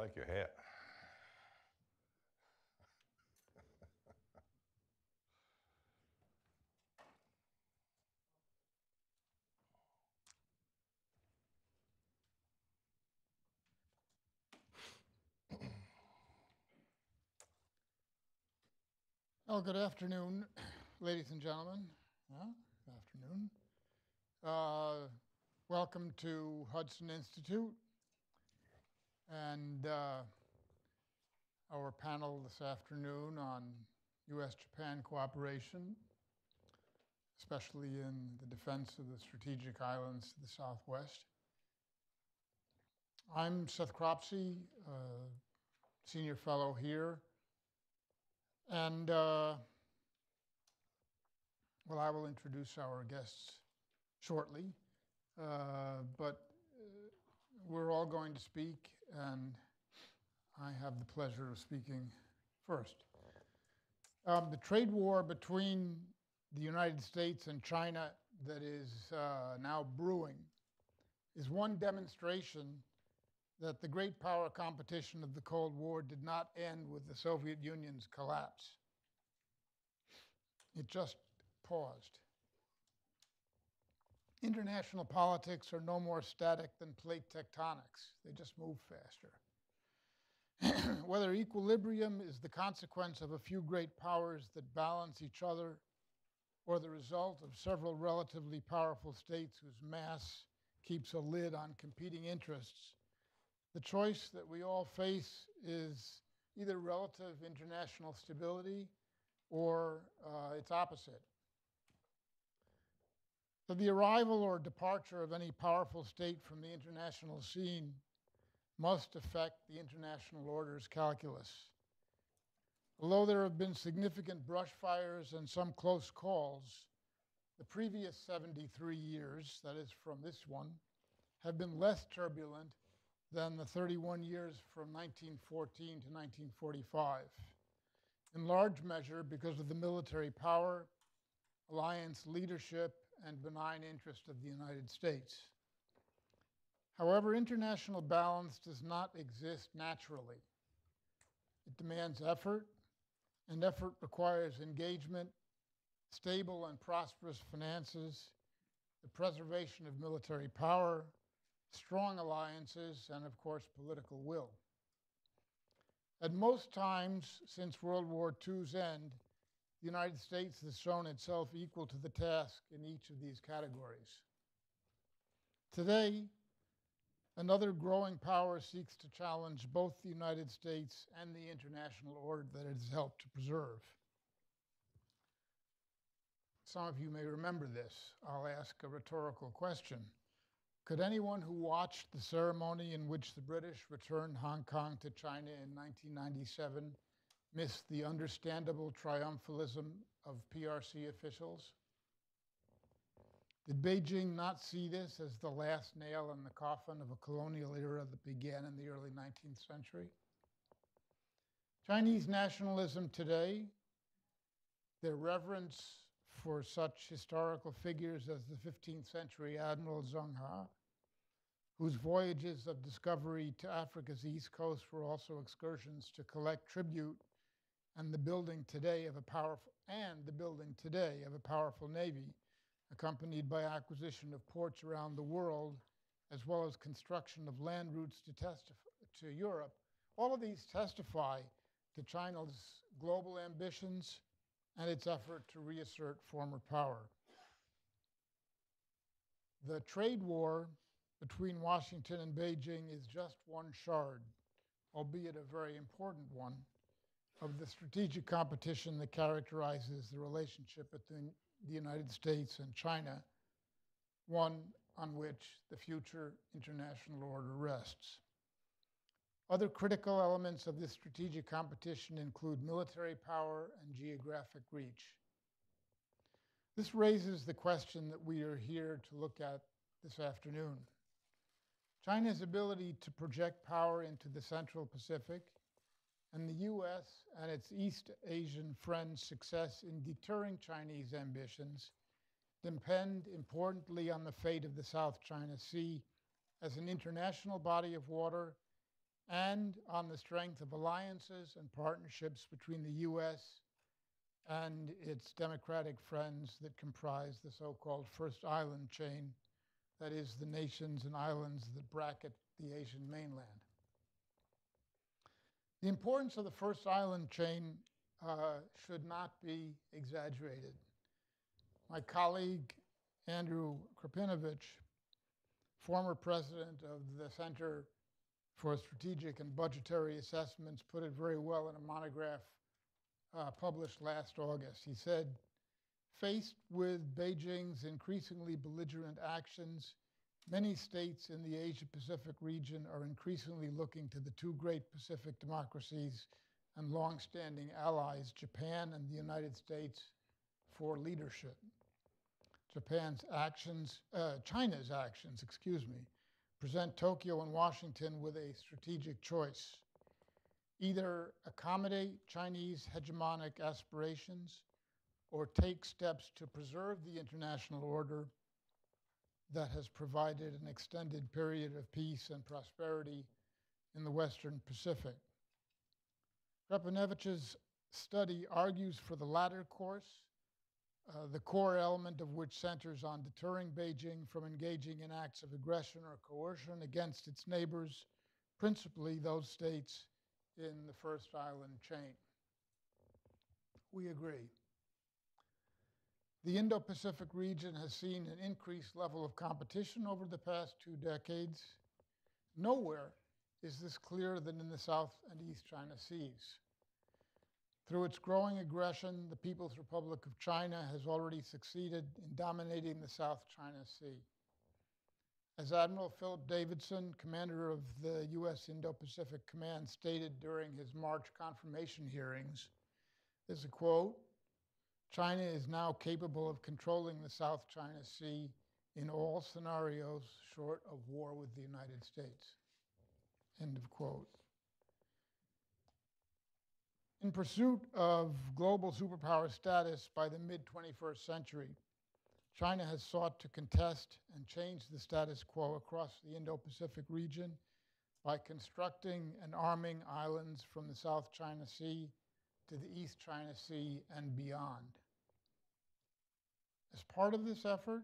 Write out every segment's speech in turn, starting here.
like your hat. Well, good afternoon, ladies and gentlemen. Good afternoon. Welcome to Hudson Institute and our panel this afternoon on US-Japan cooperation, especially in the defense of the strategic islands to the southwest. I'm Seth Cropsey, senior fellow here. And, well, I will introduce our guests shortly, but we're all going to speak, and I have the pleasure of speaking first. The trade war between the United States and China that is now brewing is one demonstration that the great power competition of the Cold War did not end with the Soviet Union's collapse. It just paused. International politics are no more static than plate tectonics. They just move faster. Whether equilibrium is the consequence of a few great powers that balance each other or the result of several relatively powerful states whose mass keeps a lid on competing interests, the choice that we all face is either relative international stability or its opposite. So the arrival or departure of any powerful state from the international scene must affect the international order's calculus. Although there have been significant brush fires and some close calls, the previous 73 years, that is from this one, have been less turbulent than the 31 years from 1914 to 1945, in large measure because of the military power, alliance leadership, and benign interest of the United States. However, international balance does not exist naturally. It demands effort, and effort requires engagement, stable and prosperous finances, the preservation of military power, strong alliances, and of course, political will. At most times since World War II's end, the United States has shown itself equal to the task in each of these categories. Today, another growing power seeks to challenge both the United States and the international order that it has helped to preserve. Some of you may remember this. I'll ask a rhetorical question. Could anyone who watched the ceremony in which the British returned Hong Kong to China in 1997 miss the understandable triumphalism of PRC officials? Did Beijing not see this as the last nail in the coffin of a colonial era that began in the early 19th century? Chinese nationalism today, their reverence for such historical figures as the 15th century Admiral Zheng He, whose voyages of discovery to Africa's east coast were also excursions to collect tribute, and the building today of a powerful navy, accompanied by acquisition of ports around the world, as well as construction of land routes to Europe. All of these testify to China's global ambitions and its effort to reassert former power. The trade war between Washington and Beijing is just one shard, albeit a very important one, of the strategic competition that characterizes the relationship between the United States and China, one on which the future international order rests. Other critical elements of this strategic competition include military power and geographic reach. This raises the question that we are here to look at this afternoon. China's ability to project power into the Central Pacific and the U.S. and its East Asian friends' success in deterring Chinese ambitions depend importantly on the fate of the South China Sea as an international body of water and on the strength of alliances and partnerships between the U.S. and its democratic friends that comprise the so-called First Island chain, that is, the nations and islands that bracket the Asian mainland. The importance of the First Island chain should not be exaggerated. My colleague, Andrew Krapinovich, former president of the Center for Strategic and Budgetary Assessments, put it very well in a monograph published last August. He said, faced with Beijing's increasingly belligerent actions, many states in the Asia-Pacific region are increasingly looking to the two great Pacific democracies and long-standing allies, Japan and the United States, for leadership. China's actions, present Tokyo and Washington with a strategic choice. Either accommodate Chinese hegemonic aspirations or take steps to preserve the international order that has provided an extended period of peace and prosperity in the Western Pacific. Krapinovich's study argues for the latter course, the core element of which centers on deterring Beijing from engaging in acts of aggression or coercion against its neighbors, principally those states in the First Island chain. We agree. The Indo-Pacific region has seen an increased level of competition over the past 2 decades. Nowhere is this clearer than in the South and East China Seas. Through its growing aggression, the People's Republic of China has already succeeded in dominating the South China Sea. As Admiral Philip Davidson, commander of the U.S. Indo-Pacific Command, stated during his March confirmation hearings, there's a quote, "China is now capable of controlling the South China Sea in all scenarios short of war with the United States." End of quote. In pursuit of global superpower status by the mid-21st century, China has sought to contest and change the status quo across the Indo-Pacific region by constructing and arming islands from the South China Sea to the East China Sea and beyond. As part of this effort,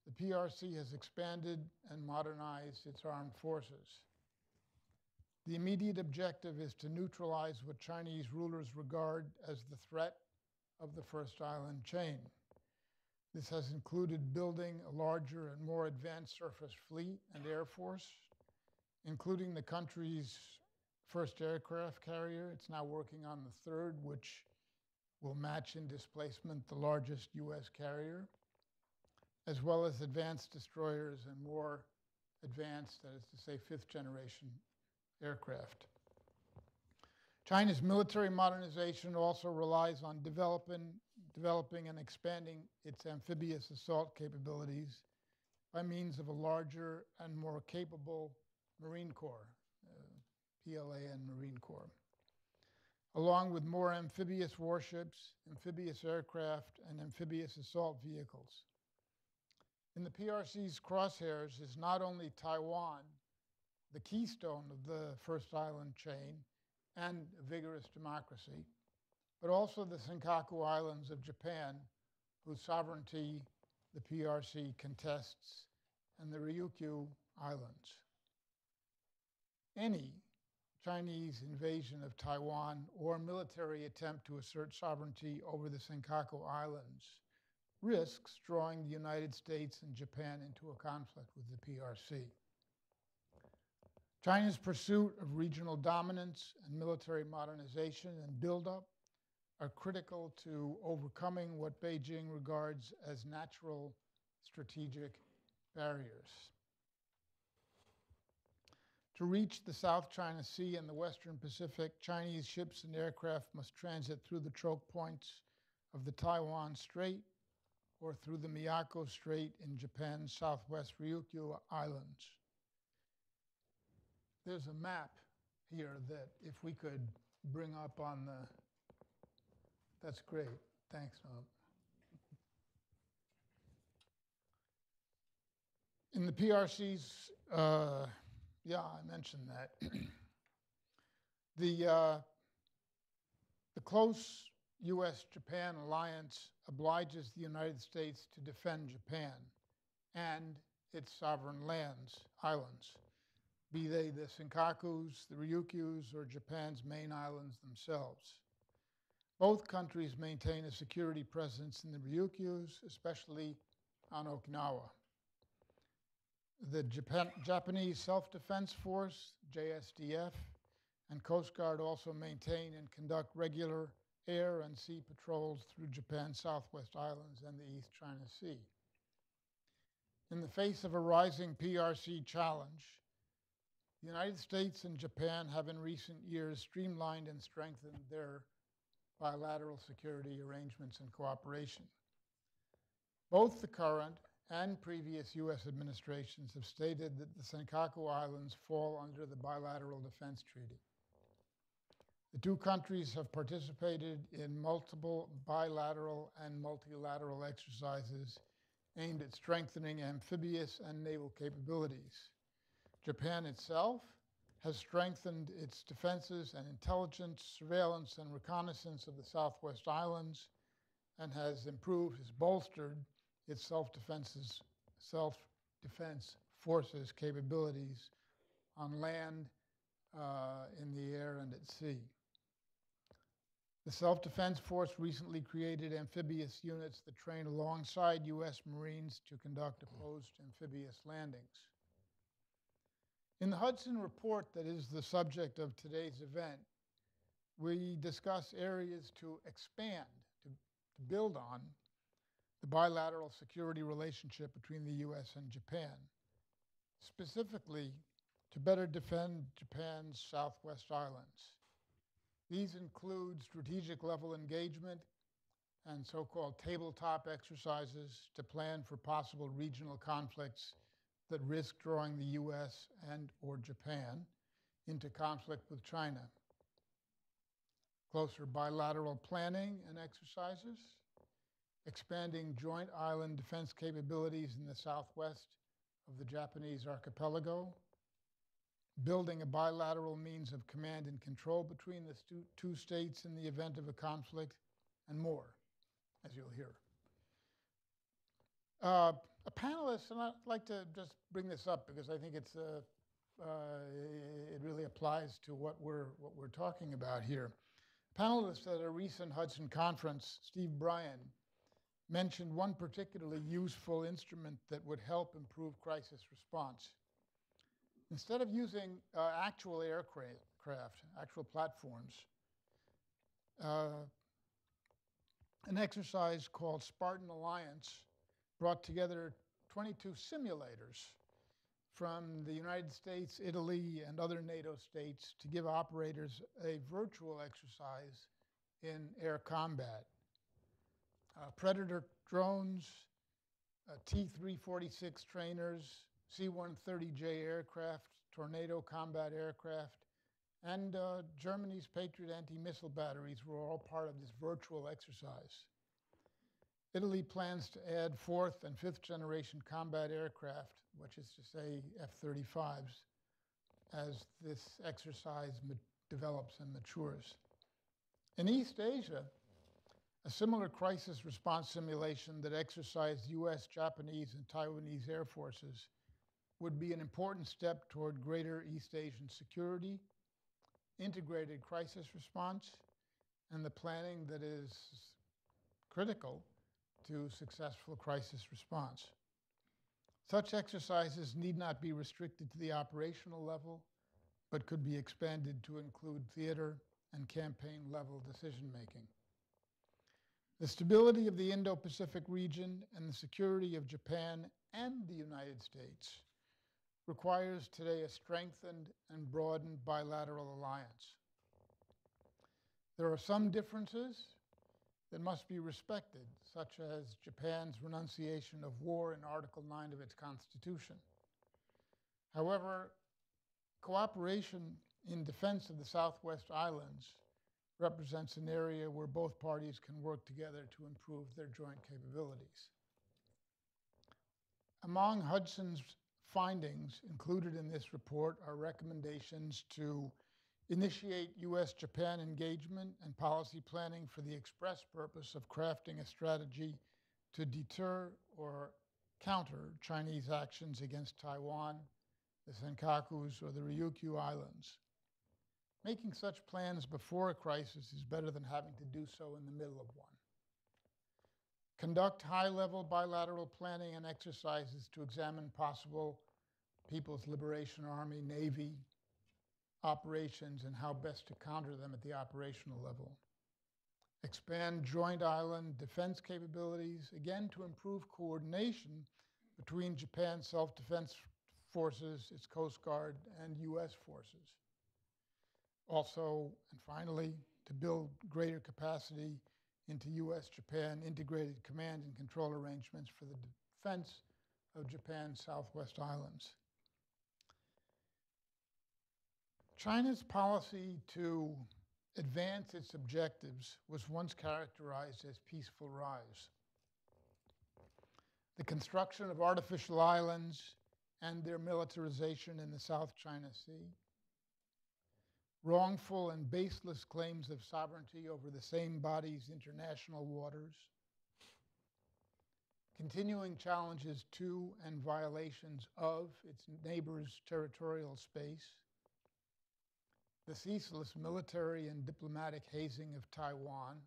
the PRC has expanded and modernized its armed forces. The immediate objective is to neutralize what Chinese rulers regard as the threat of the First Island chain. This has included building a larger and more advanced surface fleet and air force, including the country's first aircraft carrier. It's now working on the third, which will match in displacement the largest U.S. carrier, as well as advanced destroyers and more advanced, that is to say, fifth generation aircraft. China's military modernization also relies on developing and expanding its amphibious assault capabilities by means of a larger and more capable Marine Corps, PLA and Marine Corps, along with more amphibious warships, amphibious aircraft, and amphibious assault vehicles. In the PRC's crosshairs is not only Taiwan, the keystone of the First Island chain and a vigorous democracy, but also the Senkaku Islands of Japan, whose sovereignty the PRC contests, and the Ryukyu Islands. Any Chinese invasion of Taiwan or military attempt to assert sovereignty over the Senkaku Islands risks drawing the United States and Japan into a conflict with the PRC. China's pursuit of regional dominance and military modernization and buildup are critical to overcoming what Beijing regards as natural strategic barriers. To reach the South China Sea and the Western Pacific, Chinese ships and aircraft must transit through the choke points of the Taiwan Strait or through the Miyako Strait in Japan's southwest Ryukyu Islands. There's a map here that if we could bring up on the, that's great. Thanks, Noam. In the PRC's, yeah, I mentioned that. The close U.S.-Japan alliance obliges the United States to defend Japan and its sovereign islands, be they the Senkakus, the Ryukyus, or Japan's main islands themselves. Both countries maintain a security presence in the Ryukyus, especially on Okinawa. The Japanese Self-Defense Force, JSDF, and Coast Guard also maintain and conduct regular air and sea patrols through Japan's Southwest Islands and the East China Sea. In the face of a rising PRC challenge, the United States and Japan have in recent years streamlined and strengthened their bilateral security arrangements and cooperation. Both the current and previous U.S. administrations have stated that the Senkaku Islands fall under the Bilateral Defense Treaty. The two countries have participated in multiple bilateral and multilateral exercises aimed at strengthening amphibious and naval capabilities. Japan itself has strengthened its defenses and intelligence, surveillance, and reconnaissance of the Southwest Islands, and has bolstered its self-defense forces capabilities on land, in the air, and at sea. The Self-Defense Force recently created amphibious units that train alongside U.S. Marines to conduct opposed amphibious landings. In the Hudson Report that is the subject of today's event, we discuss areas to expand, to build on the bilateral security relationship between the U.S. and Japan, specifically to better defend Japan's Southwest Islands. These include strategic level engagement and so-called tabletop exercises to plan for possible regional conflicts that risk drawing the U.S. and/or Japan into conflict with China. Closer bilateral planning and exercises, expanding joint island defense capabilities in the southwest of the Japanese archipelago, building a bilateral means of command and control between the two states in the event of a conflict, and more, as you'll hear. A panelist, and I'd like to just bring this up because I think it really applies to what we're talking about here. Panelists at a recent Hudson conference, Steve Bryan, mentioned one particularly useful instrument that would help improve crisis response. Instead of using actual aircraft, actual platforms, an exercise called Spartan Alliance brought together 22 simulators from the United States, Italy, and other NATO states to give operators a virtual exercise in air combat. Predator drones, T-346 trainers, C-130J aircraft, Tornado combat aircraft, and Germany's Patriot anti-missile batteries were all part of this virtual exercise. Italy plans to add fourth and fifth generation combat aircraft, which is to say F-35s, as this exercise develops and matures. In East Asia, a similar crisis response simulation that exercised U.S., Japanese, and Taiwanese air forces would be an important step toward greater East Asian security, integrated crisis response, and the planning that is critical to successful crisis response. Such exercises need not be restricted to the operational level, but could be expanded to include theater and campaign-level decision-making. The stability of the Indo-Pacific region and the security of Japan and the United States requires today a strengthened and broadened bilateral alliance. There are some differences that must be respected, such as Japan's renunciation of war in Article 9 of its Constitution. However, cooperation in defense of the Southwest Islands represents an area where both parties can work together to improve their joint capabilities. Among Hudson's findings included in this report are recommendations to initiate U.S.-Japan engagement and policy planning for the express purpose of crafting a strategy to deter or counter Chinese actions against Taiwan, the Senkakus, or the Ryukyu Islands. Making such plans before a crisis is better than having to do so in the middle of one. Conduct high-level bilateral planning and exercises to examine possible People's Liberation Army, Navy operations and how best to counter them at the operational level. Expand joint island defense capabilities, again to improve coordination between Japan's self-defense forces, its Coast Guard, and U.S. forces. Also, and finally, to build greater capacity into U.S.-Japan integrated command and control arrangements for the defense of Japan's Southwest Islands. China's policy to advance its objectives was once characterized as peaceful rise. The construction of artificial islands and their militarization in the South China Sea, wrongful and baseless claims of sovereignty over the same body's international waters, continuing challenges to and violations of its neighbors' territorial space, the ceaseless military and diplomatic hazing of Taiwan,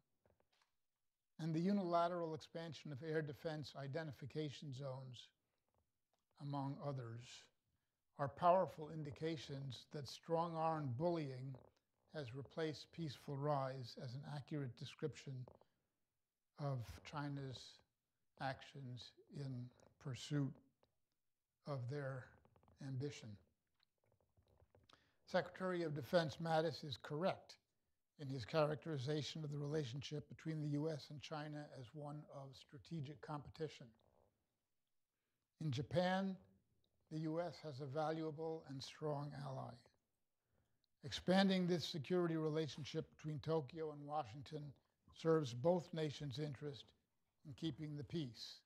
and the unilateral expansion of air defense identification zones, among others, are powerful indications that strong-arm bullying has replaced peaceful rise as an accurate description of China's actions in pursuit of their ambition. Secretary of Defense Mattis is correct in his characterization of the relationship between the U.S. and China as one of strategic competition. In Japan, the U.S. has a valuable and strong ally. Expanding this security relationship between Tokyo and Washington serves both nations' interest in keeping the peace.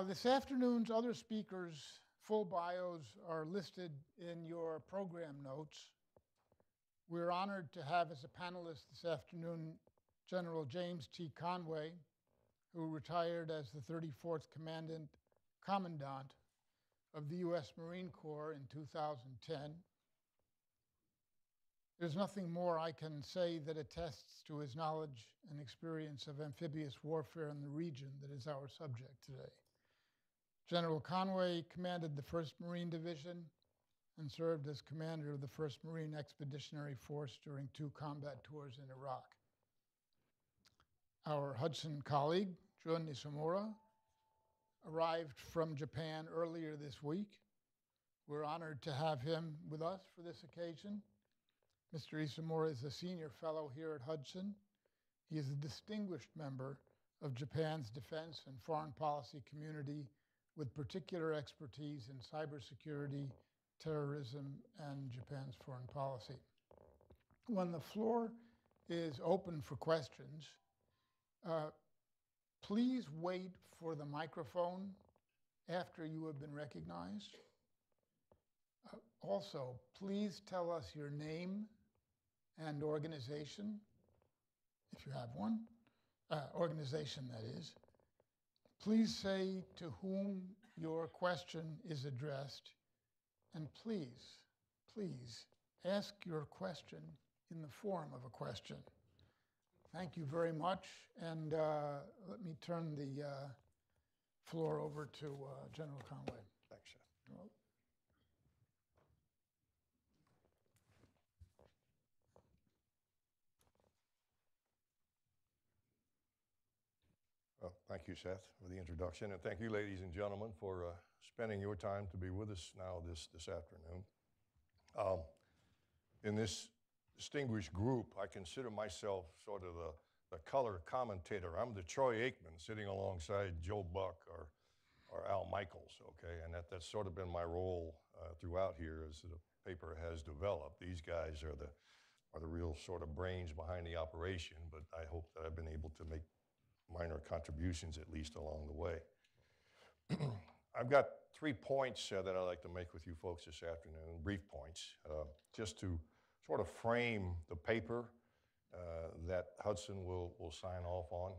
This afternoon's other speakers' full bios are listed in your program notes. We're honored to have as a panelist this afternoon General James T. Conway, who retired as the 34th Commandant of the U.S. Marine Corps in 2010. There's nothing more I can say that attests to his knowledge and experience of amphibious warfare in the region that is our subject today. General Conway commanded the 1st Marine Division and served as commander of the 1st Marine Expeditionary Force during 2 combat tours in Iraq. Our Hudson colleague, Jun Isomura, arrived from Japan earlier this week. We're honored to have him with us for this occasion. Mr. Isomura is a senior fellow here at Hudson. He is a distinguished member of Japan's defense and foreign policy community with particular expertise in cybersecurity, terrorism, and Japan's foreign policy. When the floor is open for questions, please wait for the microphone after you have been recognized. Also, please tell us your name and organization, if you have one, organization that is. Please say to whom your question is addressed, and please, please ask your question in the form of a question. Thank you very much, and let me turn the floor over to General Conway. Thanks, Seth. Well, thank you, Seth, for the introduction, and thank you, ladies and gentlemen, for spending your time to be with us now this afternoon. In this distinguished group, I consider myself sort of the color commentator. I'm the Troy Aikman sitting alongside Joe Buck or Al Michaels, okay? And that's sort of been my role throughout here as the paper has developed. These guys are the real sort of brains behind the operation, but I hope that I've been able to make minor contributions at least along the way. I've got 3 points that I'd like to make with you folks this afternoon, brief points, just to sort of frame the paper that Hudson will sign off on.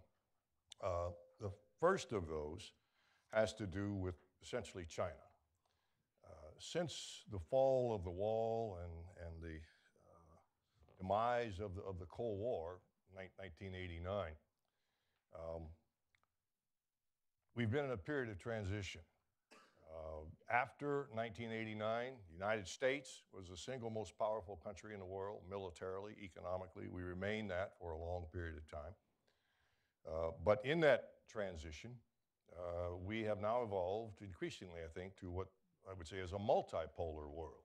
The first of those has to do with essentially China. Since the fall of the wall and the demise of the Cold War, 1989, we've been in a period of transition. After 1989, the United States was the single most powerful country in the world, militarily, economically. We remained that for a long period of time. But in that transition, we have now evolved increasingly, I think, to what I would say is a multipolar world,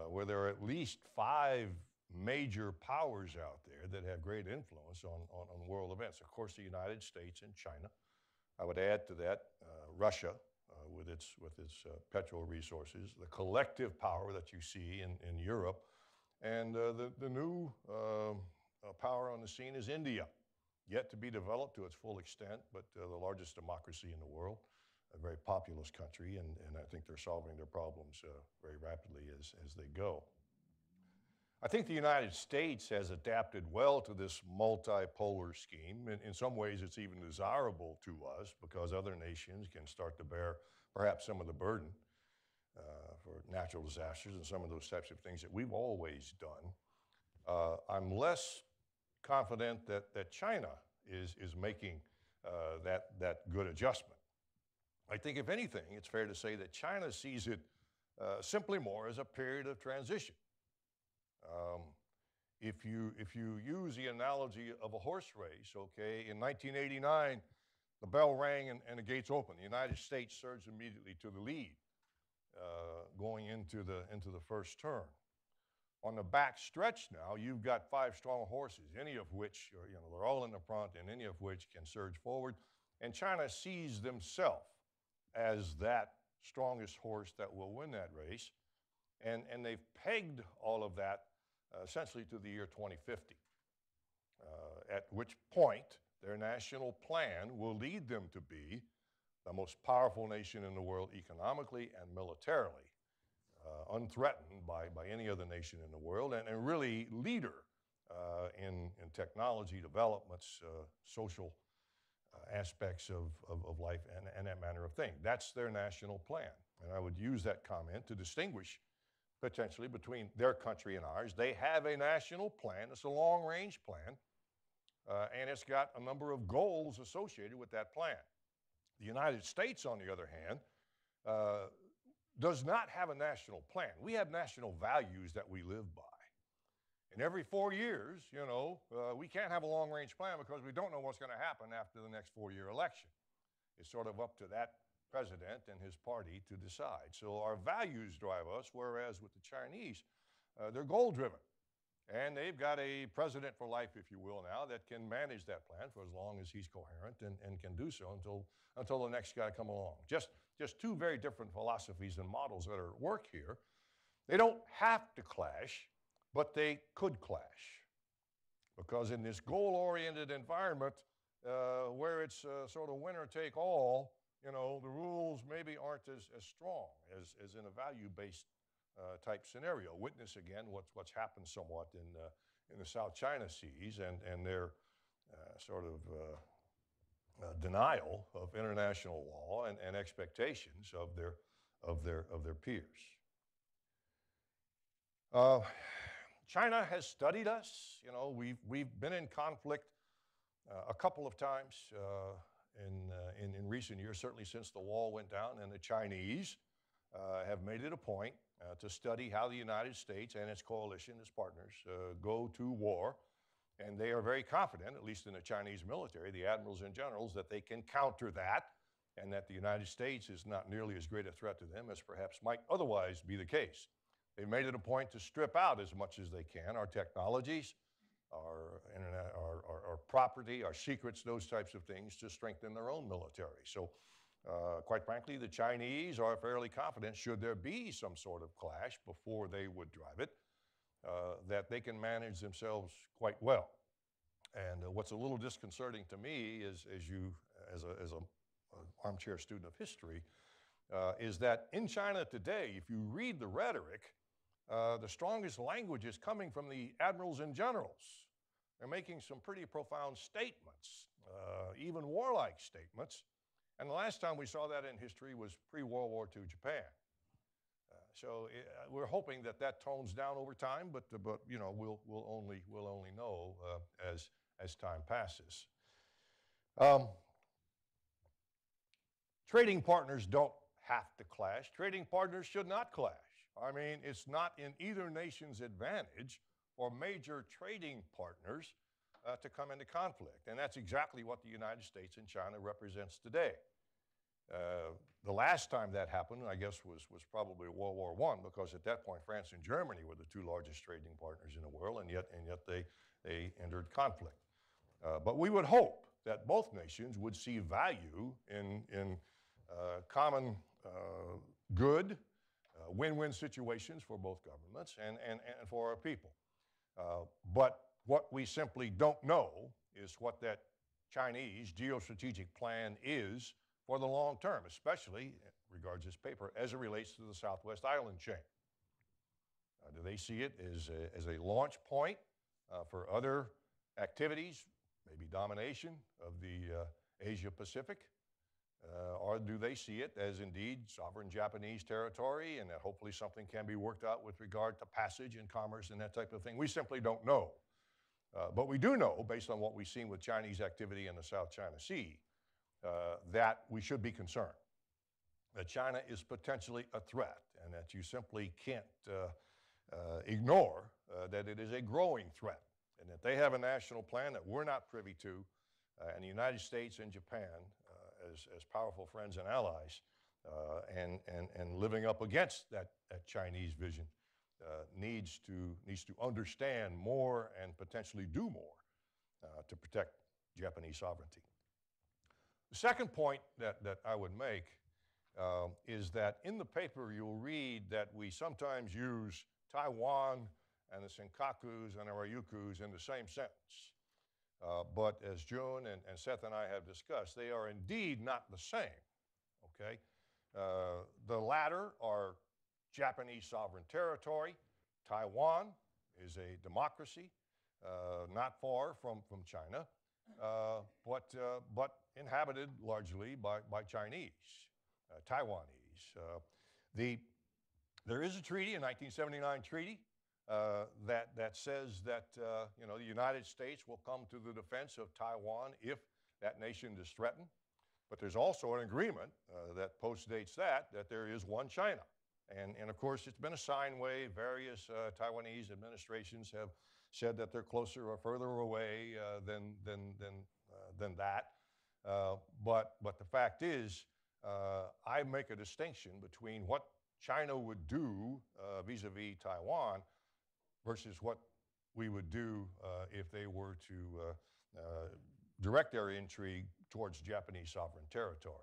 where there are at least 5 major powers out there that have great influence on world events. Of course, the United States and China. I would add to that Russia with its petrol resources, the collective power that you see in Europe, and the new power on the scene is India, yet to be developed to its full extent, but the largest democracy in the world, a very populous country, and I think they're solving their problems very rapidly as they go. I think the United States has adapted well to this multipolar scheme. In some ways, it's even desirable to us because other nations can start to bear perhaps some of the burden for natural disasters and some of those types of things that we've always done. I'm less confident that China is making that good adjustment. I think, if anything, it's fair to say that China sees it simply more as a period of transition. If you use the analogy of a horse race, okay, in 1989, the bell rang and the gates opened. The United States surged immediately to the lead, going into the first turn. On the back stretch now, you've got 5 strong horses, any of which, they're all in the front, and any of which can surge forward. And China sees themselves as that strongest horse that will win that race. And they've pegged all of that essentially to the year 2050, at which point their national plan will lead them to be the most powerful nation in the world economically and militarily, unthreatened by any other nation in the world, and really leader in technology developments, social aspects of life, and that manner of thing. That's their national plan. And I would use that comment to distinguish potentially between their country and ours. They have a national plan. It's a long-range plan, and it's got a number of goals associated with that plan. The United States, on the other hand, does not have a national plan. We have national values that we live by. And every 4 years, we can't have a long-range plan because we don't know what's going to happen after the next 4-year election. It's sort of up to that president and his party to decide. So our values drive us, whereas with the Chinese, they're goal-driven. And they've got a president for life, if you will, now that can manage that plan for as long as he's coherent and can do so until the next guy come along. Just 2 very different philosophies and models that are at work here. They don't have to clash, but they could clash. Because in this goal-oriented environment, where it's sort of winner take all, the rules maybe aren't as strong as in a value-based type scenario. Witness again what's happened somewhat in the South China Seas and their sort of denial of international law and expectations of their peers. China has studied us. We've been in conflict a couple of times in recent years, certainly since the wall went down, and the Chinese have made it a point to study how the United States and its coalition, its partners, go to war. And they are very confident, at least in the Chinese military, the admirals and generals, that they can counter that and that the United States is not nearly as great a threat to them as perhaps might otherwise be the case. They've made it a point to strip out as much as they can our technologies, our internet, our property, our secrets, those types of things to strengthen their own military. So quite frankly, the Chinese are fairly confident, should there be some sort of clash before they would drive it, that they can manage themselves quite well. And what's a little disconcerting to me is, as an armchair student of history, is that in China today, if you read the rhetoric, the strongest language is coming from the admirals and generals. They're making some pretty profound statements, even warlike statements. And the last time we saw that in history was pre-World War II Japan. So we're hoping that that tones down over time, but you know, we'll only know as time passes. Trading partners don't have to clash. Trading partners should not clash. I mean, it's not in either nation's advantage for major trading partners to come into conflict. And that's exactly what the United States and China represents today. The last time that happened, I guess, was probably World War I, because at that point, France and Germany were the two largest trading partners in the world, and yet they entered conflict. But we would hope that both nations would see value in common good, win-win situations for both governments and for our people. But what we simply don't know is what that Chinese geostrategic plan is for the long term, especially, regards this paper, as it relates to the Southwest Island chain. Do they see it as a launch point for other activities, maybe domination of the Asia-Pacific? Or do they see it as indeed sovereign Japanese territory, and that hopefully something can be worked out with regard to passage and commerce and that type of thing? We simply don't know. But we do know, based on what we've seen with Chinese activity in the South China Sea, that we should be concerned, that China is potentially a threat, and that you simply can't ignore that it is a growing threat, and that they have a national plan that we're not privy to, and the United States and Japan, as powerful friends and allies, and living up against that Chinese vision, needs to understand more and potentially do more to protect Japanese sovereignty. The second point that I would make is that in the paper you'll read that we sometimes use Taiwan and the Senkakus and the Ryukyus in the same sentence. But as June and Seth and I have discussed, they are indeed not the same, okay? The latter are Japanese sovereign territory. Taiwan is a democracy, not far from China, but inhabited largely by Chinese, Taiwanese. There is a treaty, a 1979 treaty, that says that you know, the United States will come to the defense of Taiwan if that nation is threatened. But there's also an agreement that postdates that there is one China. And of course, it's been a sine wave. Various Taiwanese administrations have said that they're closer or further away than that. But the fact is, I make a distinction between what China would do vis-a-vis Taiwan versus what we would do if they were to direct their intrigue towards Japanese sovereign territory.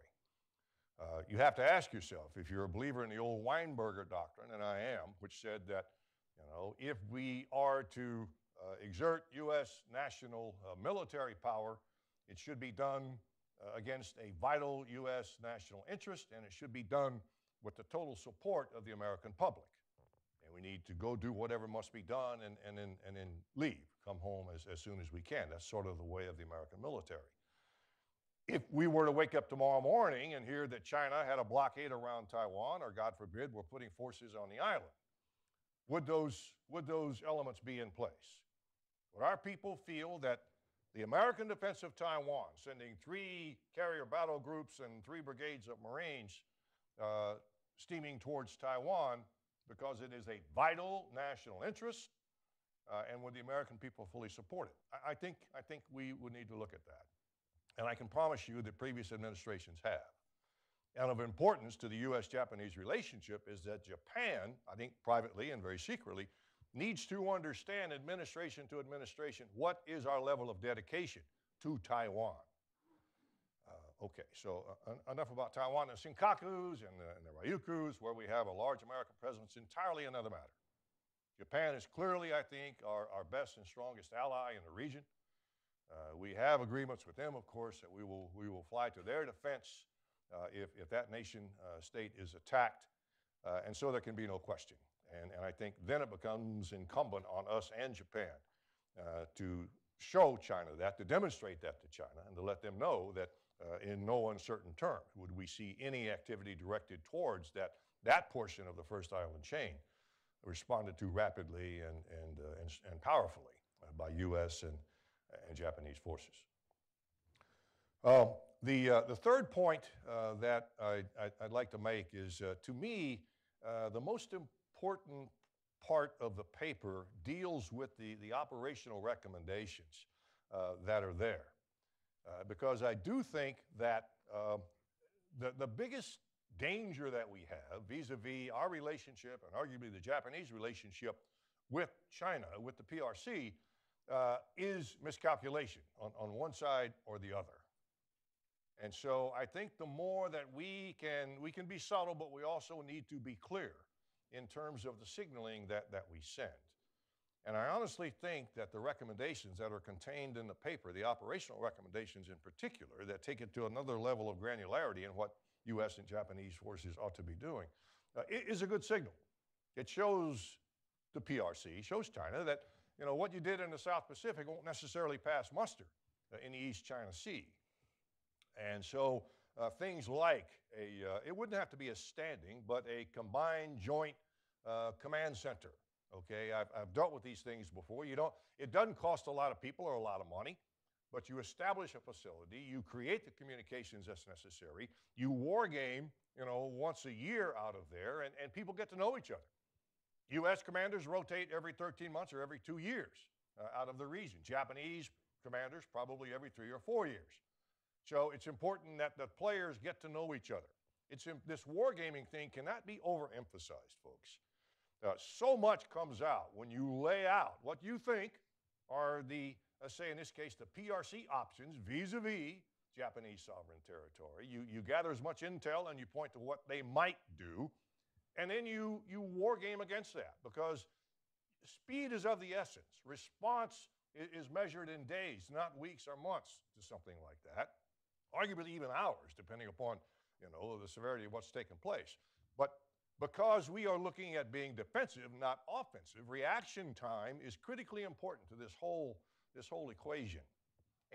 You have to ask yourself, if you're a believer in the old Weinberger doctrine, and I am, which said that, you know, if we are to exert U.S. national military power, it should be done against a vital U.S. national interest, and it should be done with the total support of the American public. And we need to go do whatever must be done and then leave, come home as soon as we can. That's sort of the way of the American military. If we were to wake up tomorrow morning and hear that China had a blockade around Taiwan, or God forbid, we're putting forces on the island, would those elements be in place? Would our people feel that the American defense of Taiwan, sending 3 carrier battle groups and 3 brigades of Marines steaming towards Taiwan because it is a vital national interest, and would the American people fully support it? I think we would need to look at that. And I can promise you that previous administrations have. And of importance to the U.S.-Japanese relationship is that Japan, I think privately and very secretly, needs to understand administration to administration what is our level of dedication to Taiwan. Okay, so enough about Taiwan. The Senkakus and the Ryukyus, where we have a large American presence, entirely another matter. Japan is clearly, I think, our best and strongest ally in the region. We have agreements with them, of course, that we will fly to their defense if that nation state is attacked, and so there can be no question. And I think then it becomes incumbent on us and Japan to show China that, to demonstrate that to China, and to let them know that in no uncertain term would we see any activity directed towards that portion of the first island chain responded to rapidly and powerfully by U.S. and Japanese forces. The third point that I'd like to make is, to me, the most important part of the paper deals with the operational recommendations that are there. Because I do think that the biggest danger that we have vis-a-vis our relationship and arguably the Japanese relationship with China, with the PRC, is miscalculation on one side or the other. And so I think the more that we can be subtle, but we also need to be clear in terms of the signaling that we send. And I honestly think that the recommendations that are contained in the paper, the operational recommendations in particular, that take it to another level of granularity in what U.S. and Japanese forces ought to be doing, is a good signal. It shows the PRC, shows China that what you did in the South Pacific won't necessarily pass muster in the East China Sea. And so things like it wouldn't have to be a standing, but a combined joint command center. Okay, I've dealt with these things before. It doesn't cost a lot of people or a lot of money, but you establish a facility, you create the communications that's necessary, you war game, once a year out of there, and people get to know each other. U.S. commanders rotate every 13 months or every 2 years out of the region. Japanese commanders probably every 3 or 4 years. So it's important that the players get to know each other. This wargaming thing cannot be overemphasized, folks. So much comes out when you lay out what you think are let's say in this case, the PRC options vis-a-vis Japanese sovereign territory. You gather as much intel and you point to what they might do, and then you wargame against that, because speed is of the essence. Response is measured in days, not weeks or months to something like that. Arguably even hours, depending upon the severity of what's taken place. But because we are looking at being defensive, not offensive, reaction time is critically important to this whole equation.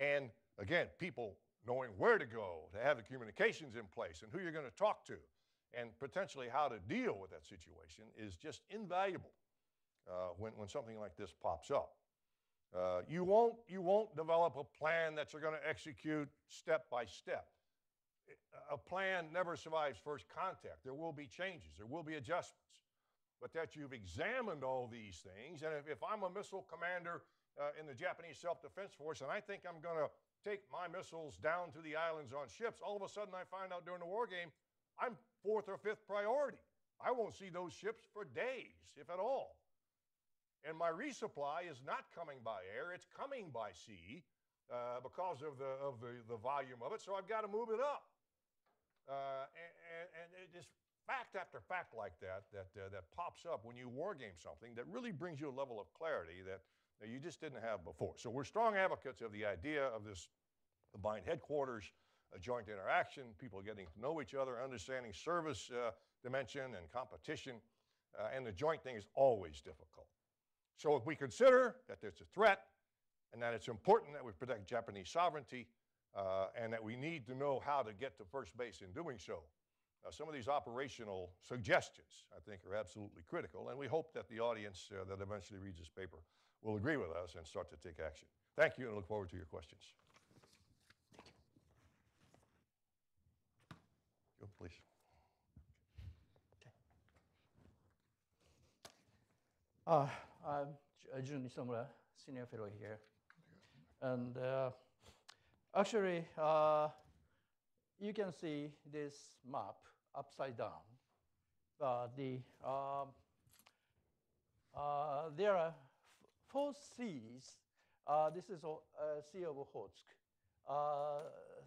And again, people knowing where to go, to have the communications in place, and who you're going to talk to, and potentially how to deal with that situation is just invaluable when something like this pops up. You won't develop a plan that you're going to execute step by step. A plan never survives first contact. There will be changes. There will be adjustments. But that you've examined all these things, and if I'm a missile commander in the Japanese Self-Defense Force, and I think I'm going to take my missiles down to the islands on ships, all of a sudden I find out during the war game, I'm 4th or 5th priority. I won't see those ships for days, if at all. And my resupply is not coming by air, it's coming by sea because of the volume of it, so I've got to move it up. And it just fact after fact like that pops up when you wargame something that really brings you a level of clarity that you just didn't have before. So we're strong advocates of the idea of this combined headquarters, a joint interaction, people getting to know each other, understanding service dimension and competition, and the joint thing is always difficult. So if we consider that there's a threat and that it's important that we protect Japanese sovereignty and that we need to know how to get to first base in doing so, some of these operational suggestions, I think, are absolutely critical, and we hope that the audience that eventually reads this paper will agree with us and start to take action. Thank you, and I look forward to your questions. Go, please. I'm Jun Isomura, senior fellow here. And actually, you can see this map upside down. There are 4 seas. This is Sea of Okhotsk,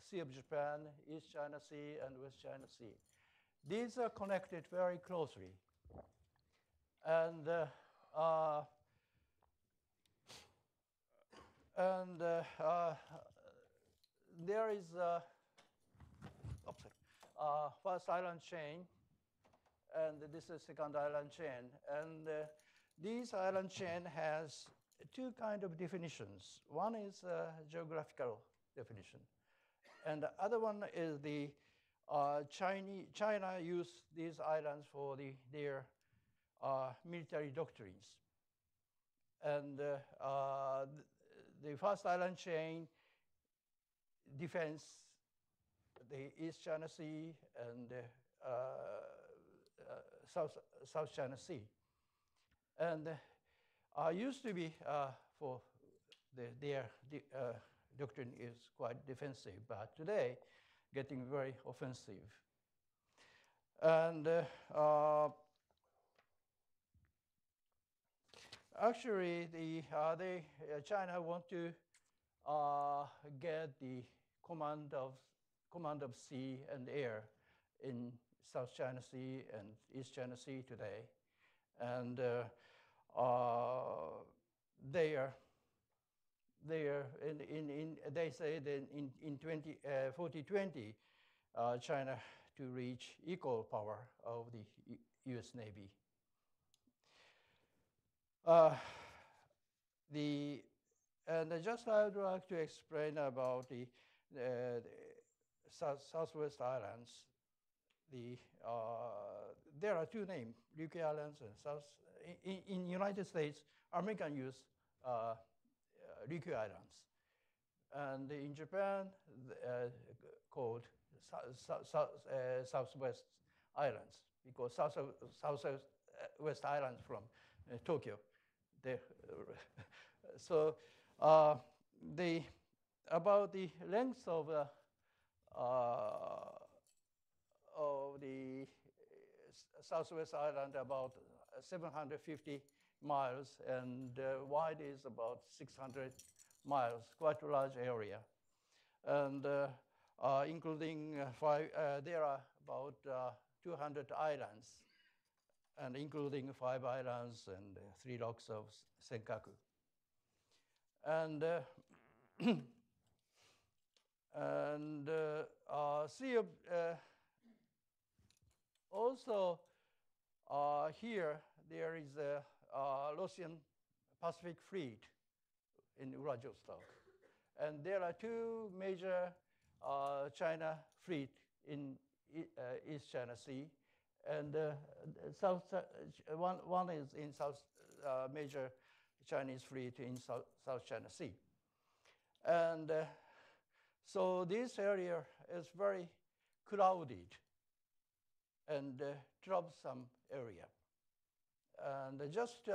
Sea of Japan, East China Sea, and West China Sea. These are connected very closely. And there is first island chain, and this is second island chain. And this island chain has two kind of definitions. One is geographical definition, and the other one is the China used these islands for their military doctrines. And the first island chain defends the East China Sea and South China Sea. And used to be for their doctrine is quite defensive, but today getting very offensive. And actually, China want to get the command of sea and air in South China Sea and East China Sea today, and they say that in 2020, China to reach equal power of the U.S. Navy. And just I would like to explain about the Southwest Islands. There are two names, Ryukyu Islands and South. In United States, American use Ryukyu Islands, and in Japan, called Southwest Islands, because Southwest Islands from Tokyo. So about the length of the Southwest Island, about 750 miles, and wide is about 600 miles, quite a large area. And including there are about 200 islands, and including 5 islands and 3 locks of Senkaku. And also here there is a Russian Pacific Fleet in Vladivostok, and there are 2 major China fleet in East China Sea, and one is in South major Chinese fleet in South China Sea. And so this area is very crowded and troublesome area. And just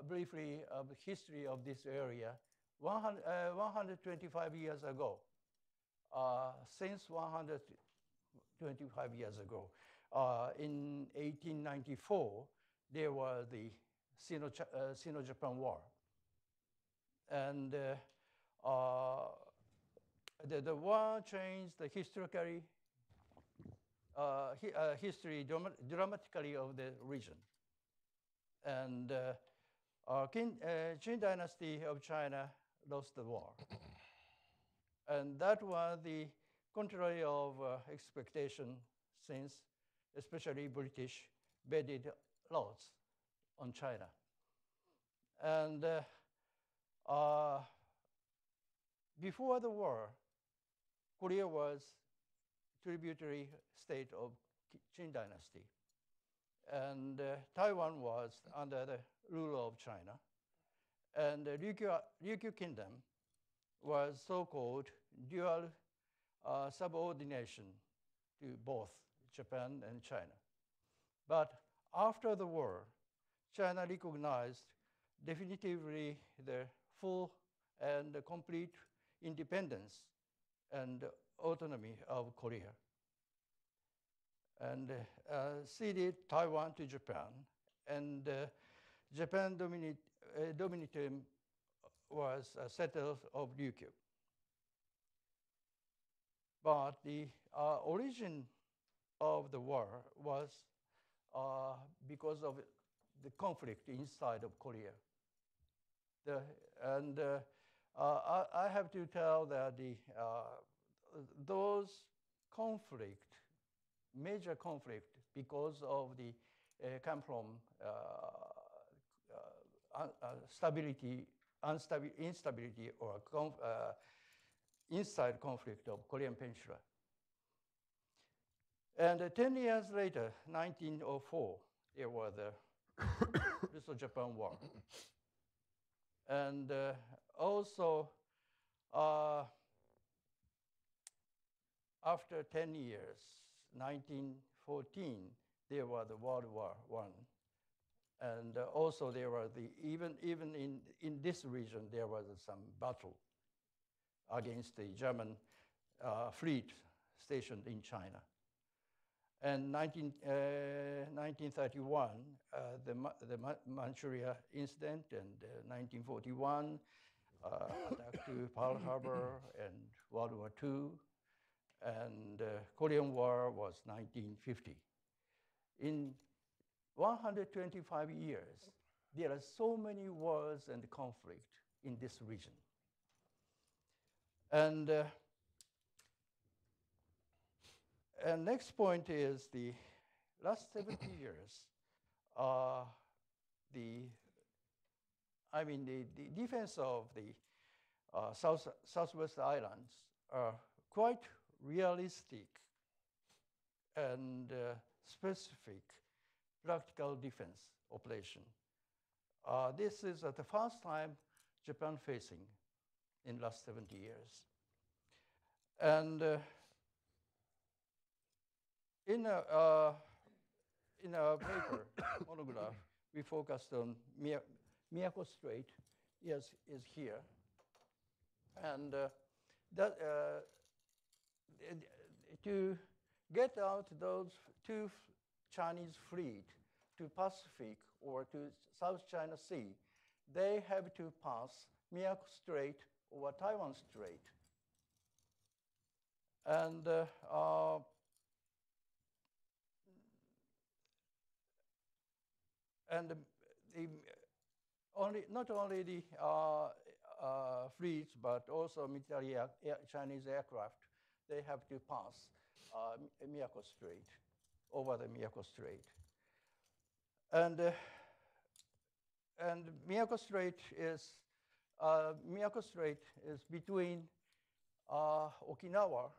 briefly of the history of this area, 125 years ago, since 125 years ago, in 1894, there was the Sino-Japan War. And the war changed the history dramatically of the region. And Qing dynasty of China lost the war. And that was the contrary of expectation, since especially British bedded laws on China. And before the war, Korea was tributary state of Qing dynasty. And Taiwan was under the rule of China. And the Ryukyu kingdom was so-called dual subordination to both Japan and China. But after the war, China recognized definitively the full and complete independence and autonomy of Korea, and ceded Taiwan to Japan, and Japan dominium was settled of Ryukyu. But the origin of the war was because of the conflict inside of Korea. I have to tell that those conflict, major conflict, because of the come from stability, instability, or inside conflict of Korean Peninsula. And 10 years later, 1904, there was the Russo-Japan War. And also, after 10 years, 1914, there was the World War I. And also there were even in this region, there was some battle against the German fleet stationed in China. And 1931, the Manchuria incident, and 1941, attack to Pearl Harbor, and World War II, and Korean War was 1950. In 125 years, there are so many wars and conflict in this region. And next point is the last 70 years, the defense of the Southwest Islands are quite realistic and specific practical defense operation. This is the first time Japan facing in last 70 years. And in our paper, monograph, we focused on Miyako Strait, is here. And to get out those two Chinese fleet to Pacific or to South China Sea, they have to pass Miyako Strait or Taiwan Strait. And not only the fleets, but also military Chinese aircraft, they have to pass Miyako Strait, over the Miyako Strait. And Miyako Strait is between Okinawa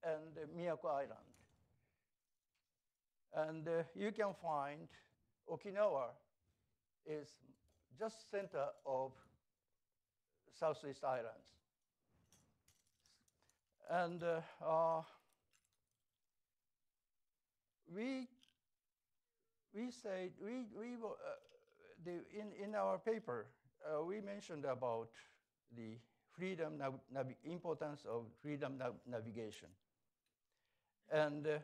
and Miyako Island. And you can find Okinawa is just center of Southeast Islands. And in our paper, we mentioned about the importance of freedom navigation. And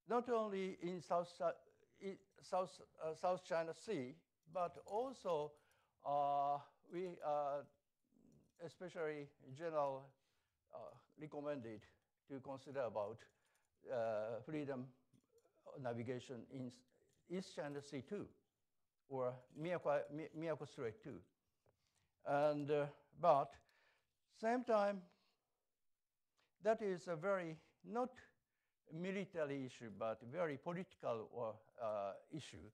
not only in South China Sea, but also we especially general recommended to consider about freedom navigation in East China Sea too, or Miyako Strait too. And but same time, that is a very not military issue, but very political issue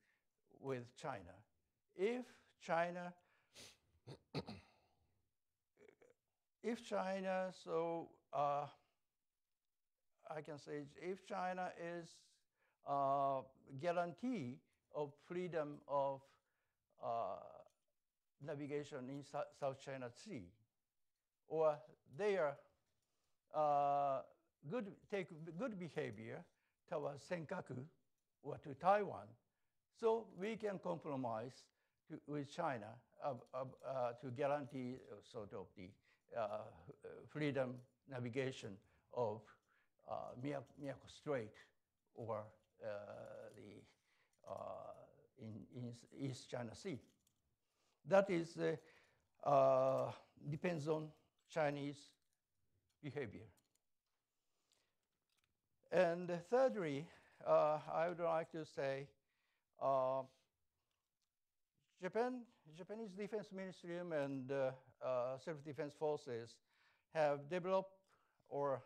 with China. If China, so I can say, if China is guarantee of freedom of navigation in South China Sea, or they are take good behavior towards Senkaku or to Taiwan, so we can compromise with China to guarantee sort of the freedom navigation of Miyako Strait or in East China Sea. That is depends on Chinese behavior. And thirdly, I would like to say, Japanese Defense Ministerium and Self-Defense Forces have developed or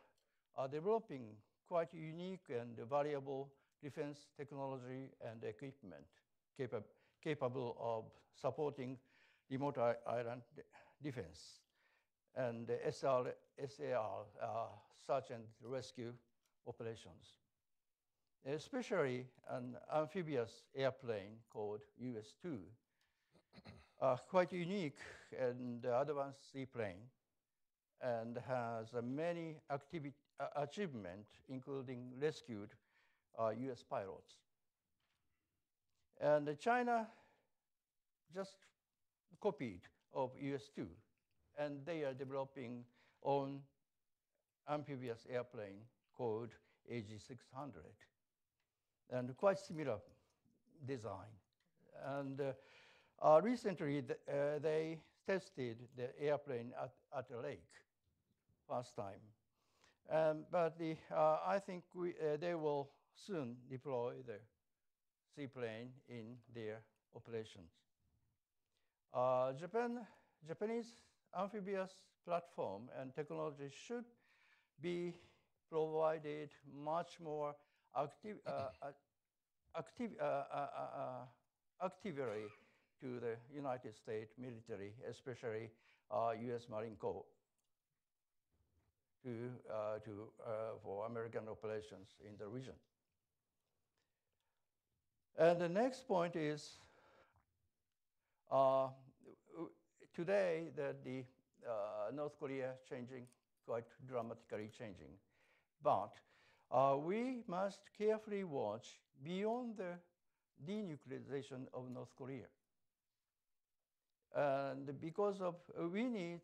are developing quite unique and valuable defense technology and equipment capable of supporting remote island defense and SAR, search and rescue operations, especially an amphibious airplane called US-2, quite unique and advanced seaplane, and has many achievements, including rescued US pilots. And China just copied of US-2, and they are developing own amphibious airplane called AG-600, and quite similar design. And recently, they tested the airplane at a lake, first time. But I think they will soon deploy the seaplane in their operations. Japanese amphibious platform and technology should be provided much more actively to the United States military, especially US Marine Corps, for American operations in the region. And the next point is, today that the North Korea changing, quite dramatically changing, but we must carefully watch beyond the denuclearization of North Korea. And because of, we need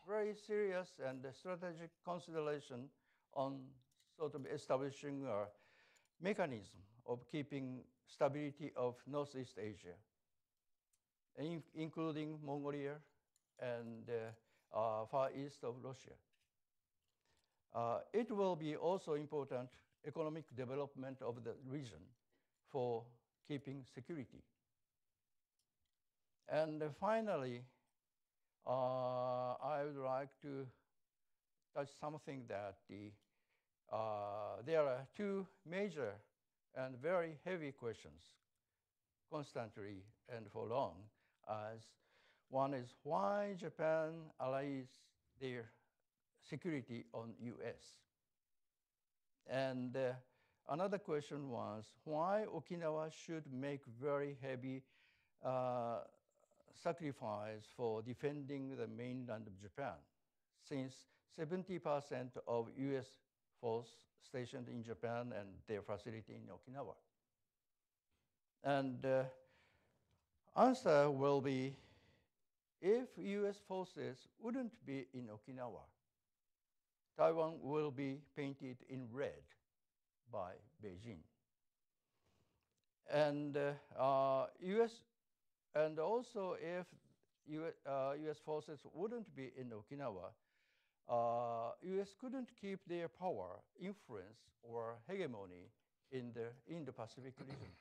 very serious and strategic consideration on sort of establishing a mechanism of keeping stability of Northeast Asia, including Mongolia and far east of Russia. It will be also important economic development of the region for keeping security. And finally, I would like to touch something that there are two major and very heavy questions constantly and for long. As one is why Japan allies their security on US. And another question was why Okinawa should make very heavy sacrifice for defending the mainland of Japan, since 70% of US force stationed in Japan and their facility in Okinawa. And answer will be, if US forces wouldn't be in Okinawa, Taiwan will be painted in red by Beijing. And US, and also if US forces wouldn't be in Okinawa, US couldn't keep their power, influence, or hegemony in the Indo-Pacific region.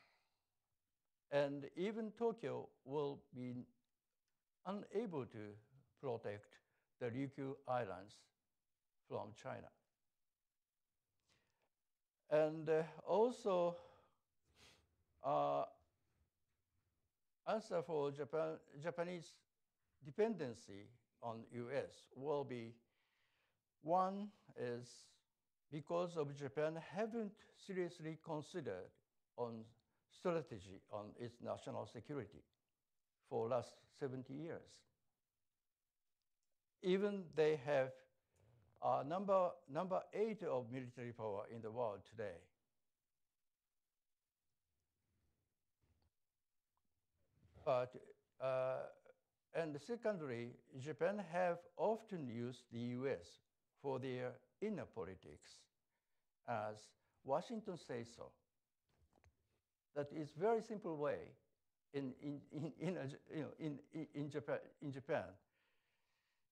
And even Tokyo will be unable to protect the Ryukyu Islands from China. And also, answer for Japanese dependency on US will be, one is because of Japan haven't seriously considered on strategy on its national security for last 70 years. Even they have number 8 of military power in the world today. But, and secondly, Japan have often used the US for their inner politics, as Washington says so. That is very simple way in Japan.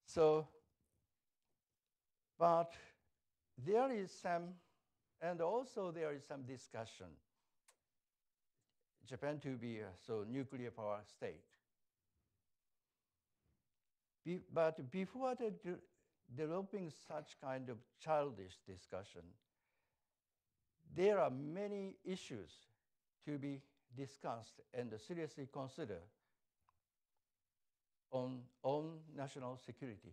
So, but there is some, and also there is some discussion, Japan to be a nuclear power state. But before developing such kind of childish discussion, there are many issues to be discussed and seriously considered on national security.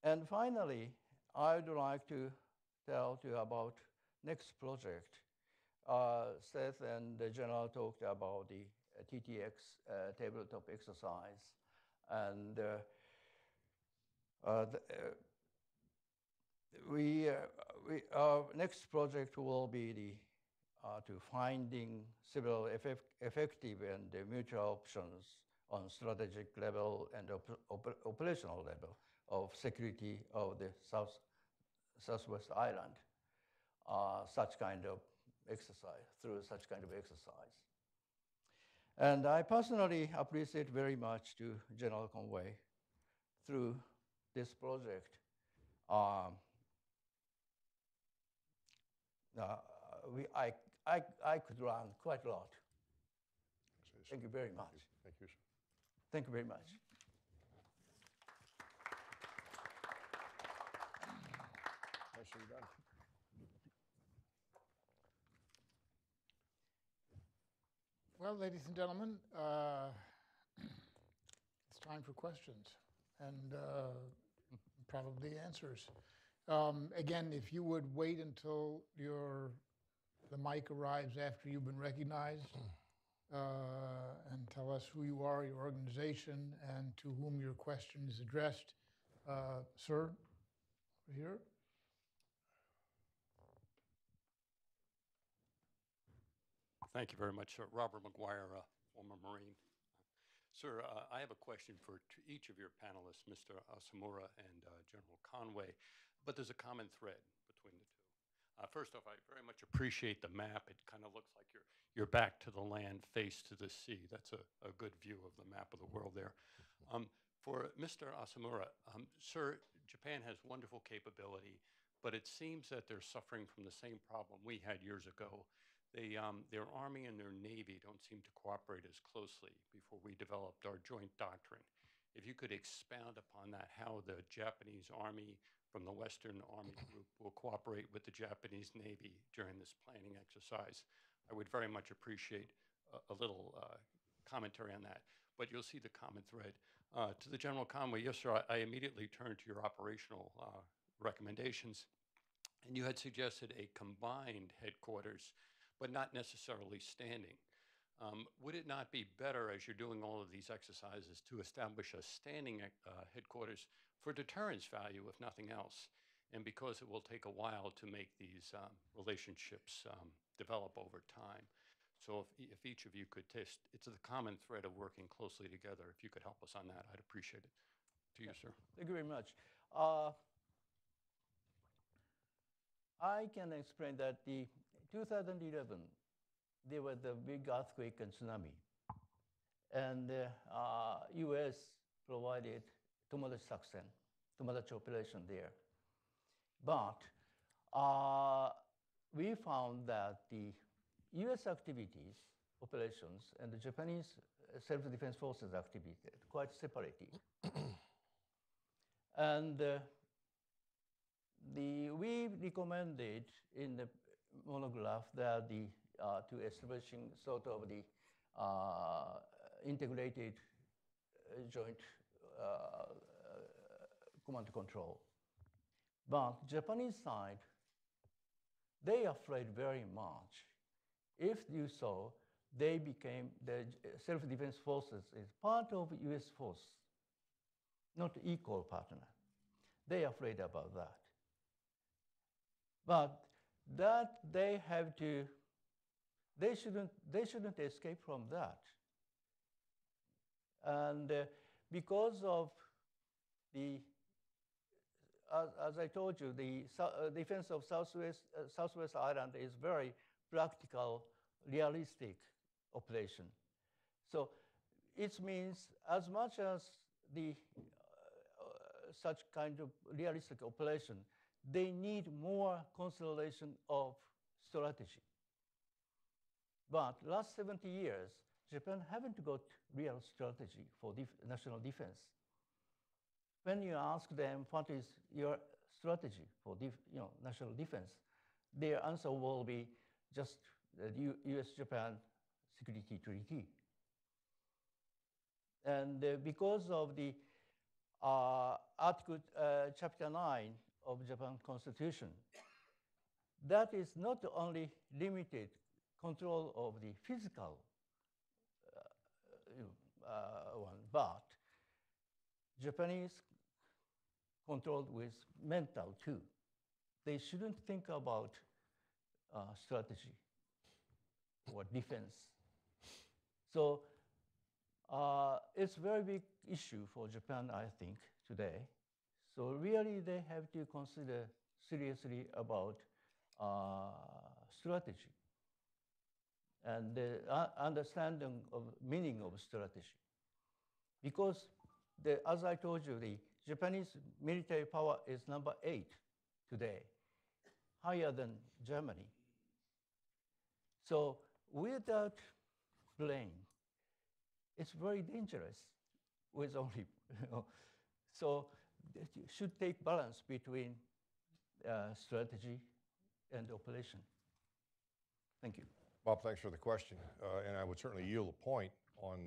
And finally, I would like to tell you about next project. Seth and the general talked about the TTX tabletop exercise, and our next project will be the to finding several effective and mutual options on strategic level and operational level of security of the Southwest Island, such kind of exercise, through such kind of exercise. And I personally appreciate very much to General Conway through this project. I could learn quite a lot. Thank you very much. Thank you, sir. Thank you very much. Nicely done. Well, ladies and gentlemen, it's time for questions and probably answers. Again, if you would wait until the mic arrives after you've been recognized, and tell us who you are, your organization, and to whom your question is addressed. Sir, over here. Thank you very much, sir. Robert McGuire, former Marine. Sir, I have a question for each of your panelists, Mr. Isomura and General Conway, but there's a common thread between the two. First off, I very much appreciate the map. It kind of looks like you're back to the land, face to the sea. That's a good view of the map of the world there. For Mr. Isomura, sir, Japan has wonderful capability, but it seems that they're suffering from the same problem we had years ago. Their Army and their Navy don't seem to cooperate as closely before we developed our joint doctrine. If you could expound upon that, how the Japanese Army from the Western Army Group will cooperate with the Japanese Navy during this planning exercise, I would very much appreciate a little commentary on that. But you'll see the common thread. To the General Conway, yes, sir, I immediately turned to your operational recommendations, and you had suggested a combined headquarters, but not necessarily standing. Would it not be better, as you're doing all of these exercises, to establish a standing headquarters for deterrence value, if nothing else, and because it will take a while to make these relationships develop over time? So if each of you could test, it's the common thread of working closely together. If you could help us on that, I'd appreciate it. To you, sir. Thank you very much. I can explain that the 2011, there was the big earthquake and tsunami. And US provided Tomodachi Sakusen, Tomodachi operation there. But we found that the US activities, operations, and the Japanese self-defense forces activities quite separated. And we recommended in the monograph that to establishing sort of the integrated joint command control. But Japanese side, they are afraid very much. If you saw, they became, the self-defense forces is part of US force, not equal partner. They are afraid about that. But that they have to, they shouldn't escape from that. And because of the, as I told you, the defense of Southwest Island is very practical, realistic operation. So it means as much as the such kind of realistic operation, they need more consideration of strategy. But last 70 years, Japan haven't got real strategy for national defense. When you ask them what is your strategy for national defense, their answer will be just the US-Japan security treaty. And because of the Article Chapter 9 of Japan Constitution, that is not only limited control of the physical one, but Japanese controlled with mental too. They shouldn't think about strategy or defense. So it's a very big issue for Japan, I think, today. So really they have to consider seriously about strategy and the understanding of meaning of strategy. Because as I told you, the Japanese military power is number 8 today, higher than Germany. So without blame, it's very dangerous with only, So it should take balance between strategy and operation. Thank you. Bob, thanks for the question. And I would certainly yield a point on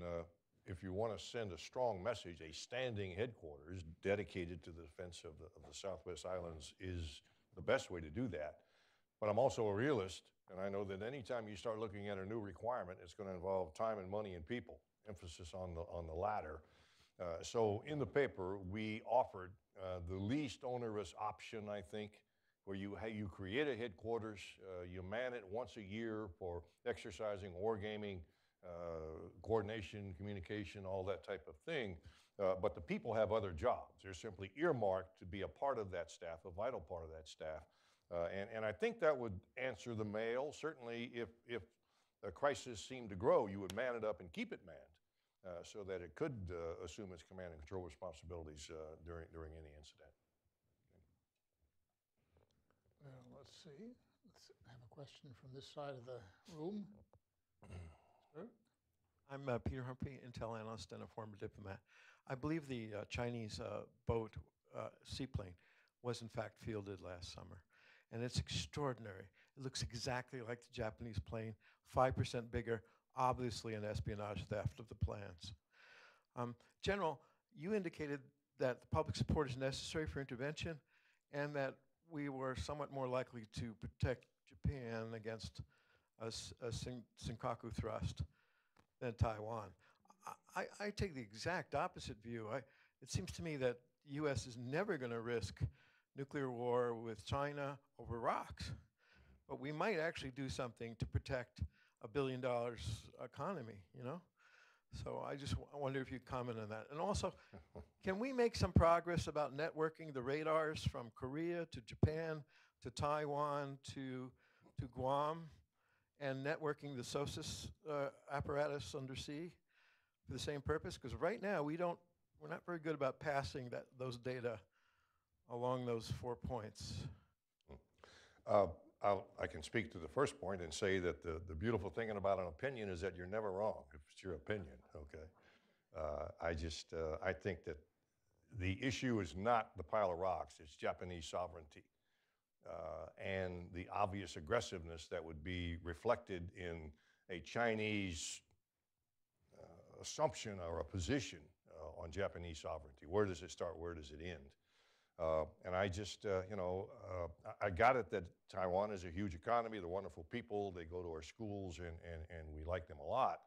if you want to send a strong message, a standing headquarters dedicated to the defense of the Southwest Islands is the best way to do that. But I'm also a realist, and I know that anytime you start looking at a new requirement, it's going to involve time and money and people, emphasis on the latter. So in the paper, we offered the least onerous option, I think, where you create a headquarters, you man it once a year for exercising, wargaming, coordination, communication, all that type of thing. But the people have other jobs. They're simply earmarked to be a part of that staff, a vital part of that staff. And I think that would answer the mail. Certainly, if a crisis seemed to grow, you would man it up and keep it manned so that it could assume its command and control responsibilities during any incident. Well, let's see. Let's have a question from this side of the room. Sir? I'm Peter Humphrey, Intel analyst and a former diplomat. I believe the Chinese boat seaplane was in fact fielded last summer. And it's extraordinary. It looks exactly like the Japanese plane, 5% bigger, obviously an espionage theft of the plans. General, you indicated that the public support is necessary for intervention and that we were somewhat more likely to protect Japan against a Senkaku thrust than Taiwan. I take the exact opposite view. It seems to me that the U.S. is never going to risk nuclear war with China over rocks, but we might actually do something to protect $1 billion economy, you know? So I just wonder if you'd comment on that. And also, can we make some progress about networking the radars from Korea to Japan to Taiwan to Guam and networking the SOSUS apparatus undersea for the same purpose? Because right now we're not very good about passing those data along those 4 points. I can speak to the first point and say that the beautiful thing about an opinion is that you're never wrong if it's your opinion, okay? I think that the issue is not the pile of rocks, it's Japanese sovereignty and the obvious aggressiveness that would be reflected in a Chinese assumption or a position on Japanese sovereignty. Where does it start? Where does it end? And I just, I got it that Taiwan is a huge economy. They're wonderful people. They go to our schools and we like them a lot.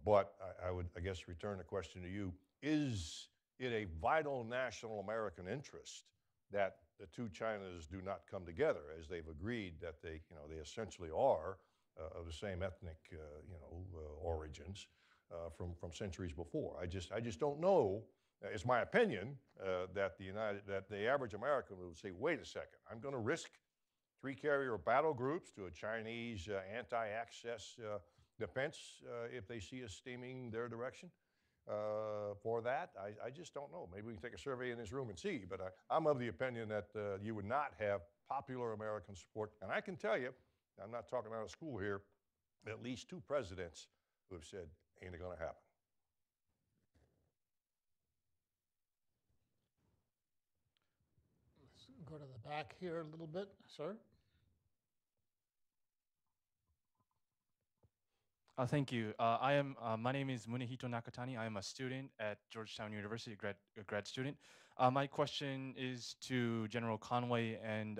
But I would, I guess, return the question to you. Is it a vital national American interest that the two Chinas do not come together as they've agreed that they essentially are of the same ethnic, origins from centuries before? I just don't know. It's my opinion that the average American would say, wait a second, I'm going to risk 3 carrier battle groups to a Chinese anti-access defense if they see us steaming their direction for that? I just don't know. Maybe we can take a survey in this room and see, but I'm of the opinion that you would not have popular American support. And I can tell you, I'm not talking out of school here, at least 2 presidents who have said, Ain't it going to happen? Let's go to the back here a little bit, sir. Thank you. My name is Munehito Nakatani. I am a student at Georgetown University, a grad student. My question is to General Conway and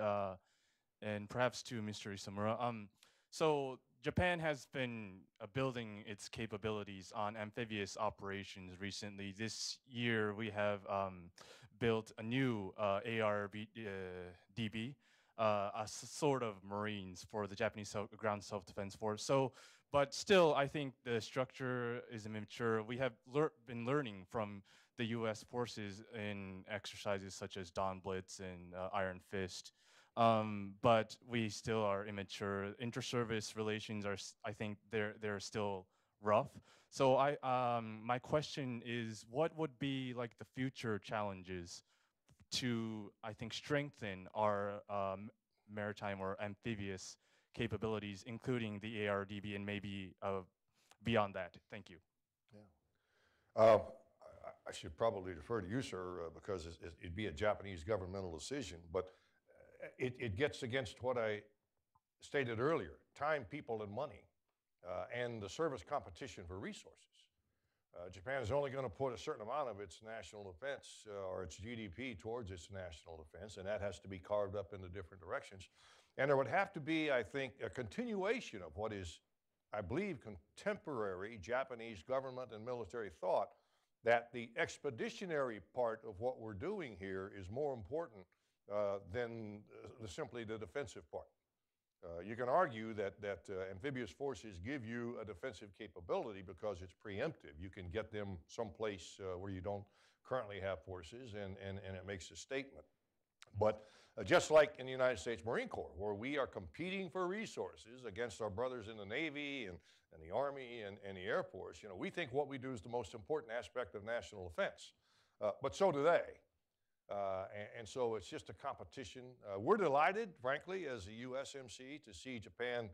perhaps to Mr. Isomura. So Japan has been building its capabilities on amphibious operations recently. This year we have built a new ARDB, sort of Marines for the Japanese ground self-defense force. So, but still, I think the structure is immature. We have been learning from the U.S. forces in exercises such as Dawn Blitz and Iron Fist. But we still are immature. Inter-service relations are, I think, they're still rough. So my question is, what would be like the future challenges to, I think, strengthen our maritime or amphibious capabilities, including the ARDB and maybe beyond that? Thank you. Yeah. I should probably defer to you, sir, because it'd be a Japanese governmental decision, but it gets against what I stated earlier: time, people, and money, and the service competition for resources. Japan is only going to put a certain amount of its national defense or its GDP towards its national defense, and that has to be carved up into different directions. And there would have to be, I think, a continuation of what is, I believe, contemporary Japanese government and military thought, that the expeditionary part of what we're doing here is more important than simply the defensive part. You can argue that amphibious forces give you a defensive capability because it's preemptive. You can get them someplace where you don't currently have forces, and it makes a statement. But just like in the United States Marine Corps, where we are competing for resources against our brothers in the Navy and the Army and the Air Force, you know, we think what we do is the most important aspect of national defense. But so do they. And so it's just a competition. We're delighted, frankly, as a USMC, to see Japan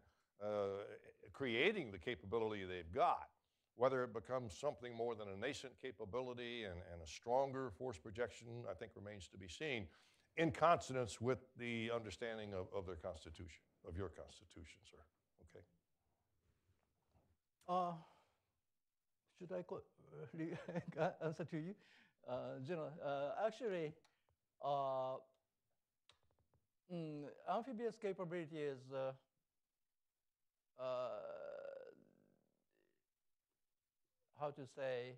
creating the capability they've got. Whether it becomes something more than a nascent capability and a stronger force projection, I think remains to be seen, in consonance with the understanding of their constitution, of your constitution, sir. Okay. Should I answer to you? General, actually, amphibious capability is how to say,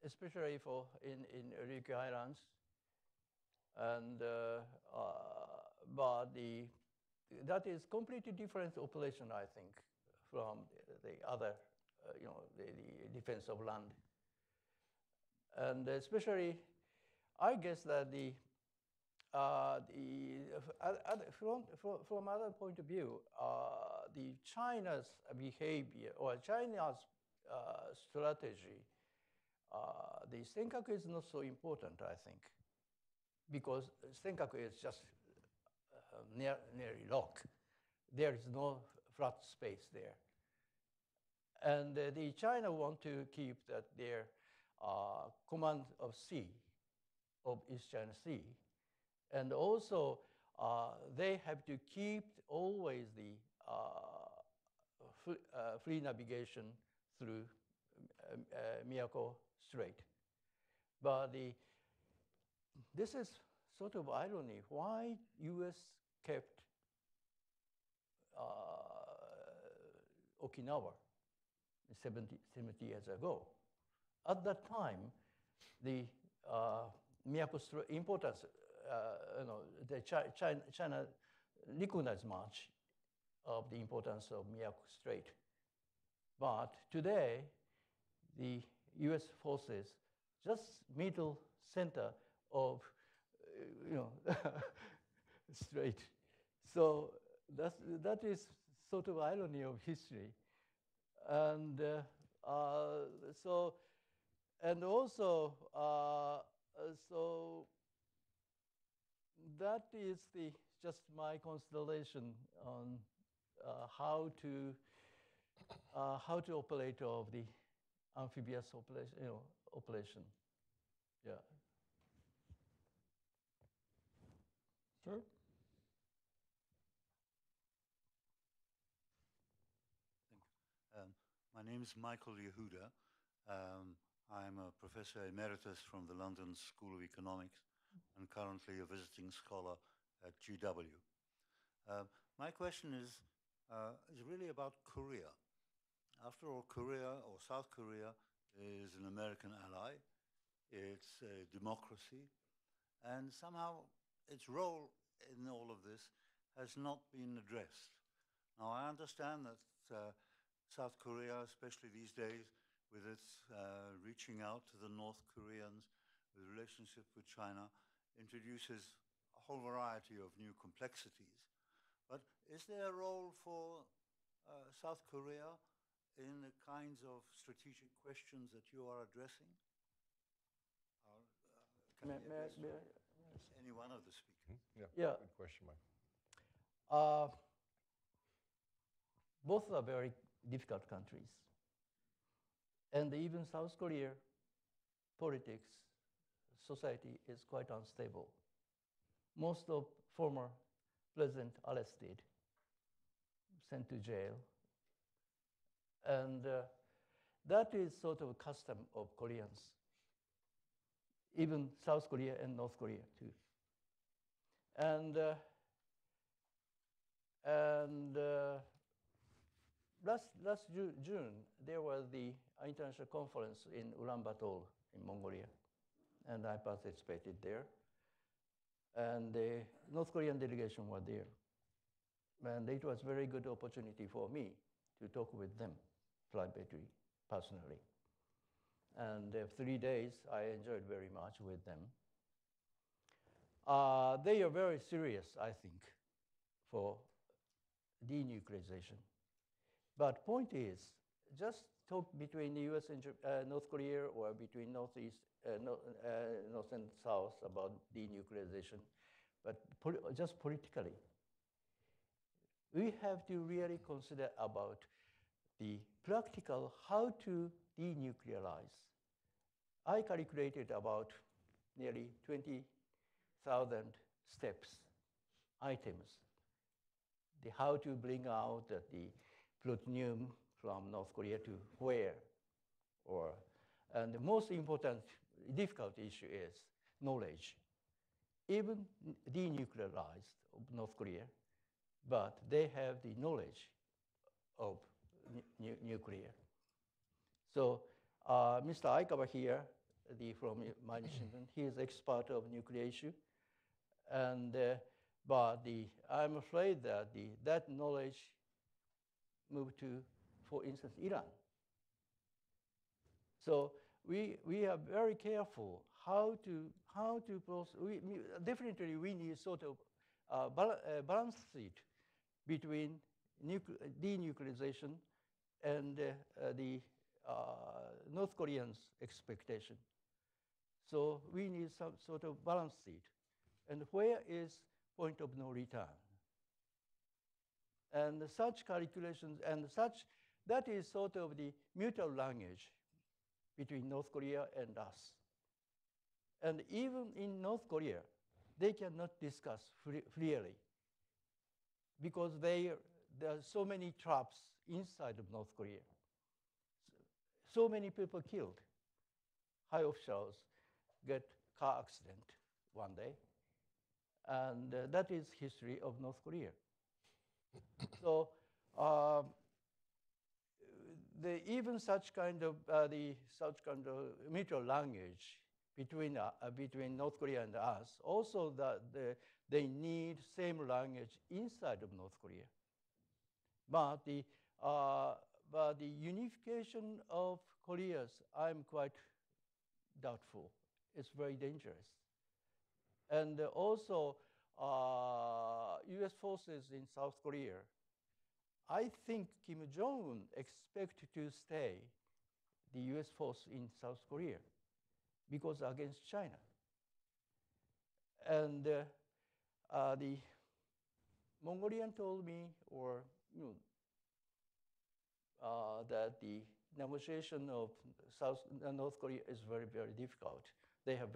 especially for in Ryukyu Islands, and but that is completely different operation, I think, from the other, the defense of land. And especially, I guess that from other point of view, the China's behavior or China's strategy, the senkaku is not so important, I think, because senkaku is just nearly rock. There is no flat space there. And the China want to keep that their command of sea, of East China Sea. And also, they have to keep always the free navigation through Miyako Strait. But this is sort of irony. Why U.S. kept Okinawa 70 years ago? At that time, the Miyako Strait importance, the China recognized much of the importance of Miyako Strait. But today, the U.S. forces just middle center of, strait. So that is sort of irony of history. And so that is just my consideration on how to how to operate of the amphibious operation. Yeah. Sir? My name is Michael Yehuda. I'm a professor emeritus from the London School of Economics and currently a visiting scholar at GW. My question is really about Korea. After all, Korea or South Korea is an American ally. It's a democracy. And somehow its role in all of this has not been addressed. Now, I understand that South Korea, especially these days, with its reaching out to the North Koreans, with relationship with China, introduces a whole variety of new complexities. But is there a role for South Korea in the kinds of strategic questions that you are addressing? Any one of the speakers? Yeah. Good question, Mike. Both are very difficult countries. And even South Korea, politics, society is quite unstable. Most of former president arrested, sent to jail. And that is sort of a custom of Koreans, even South Korea and North Korea too. And last June, there was the international conference in Ulaanbaatar in Mongolia, and I participated there. And the North Korean delegation were there. And it was a very good opportunity for me to talk with them privately, personally. And 3 days, I enjoyed very much with them. They are very serious, I think, for denuclearization. But point is, just talk between the US and North Korea or between North and South about denuclearization, but just politically. We have to really consider about the practical how to denuclearize. I calculated about nearly 20,000 steps, items, the how to bring out the plutonium from North Korea to where, and the most important, difficult issue is knowledge. Even denuclearized of North Korea, but they have the knowledge of nuclear. So Mr. Aikawa here, from my institution, he is expert of nuclear issue, and but I'm afraid that that knowledge moved to, for instance, Iran. So we are very careful how to process. Definitely we need sort of balance it between denuclearization and the North Koreans' expectation. So we need some sort of balance it. And where is point of no return? And such calculations and such, that is sort of the mutual language between North Korea and us. And even in North Korea, they cannot discuss freely because there are so many traps inside of North Korea. So many people killed. High officials get car accident one day. And that is history of North Korea. So even such kind of mutual language between North Korea and us, also they need same language inside of North Korea. But the unification of Koreas, I'm quite doubtful. It's very dangerous. And also, US forces in South Korea, I think Kim Jong-un expects to stay the US force in South Korea because against China. And the Mongolian told me, or that the negotiation of North Korea is very, very difficult. They have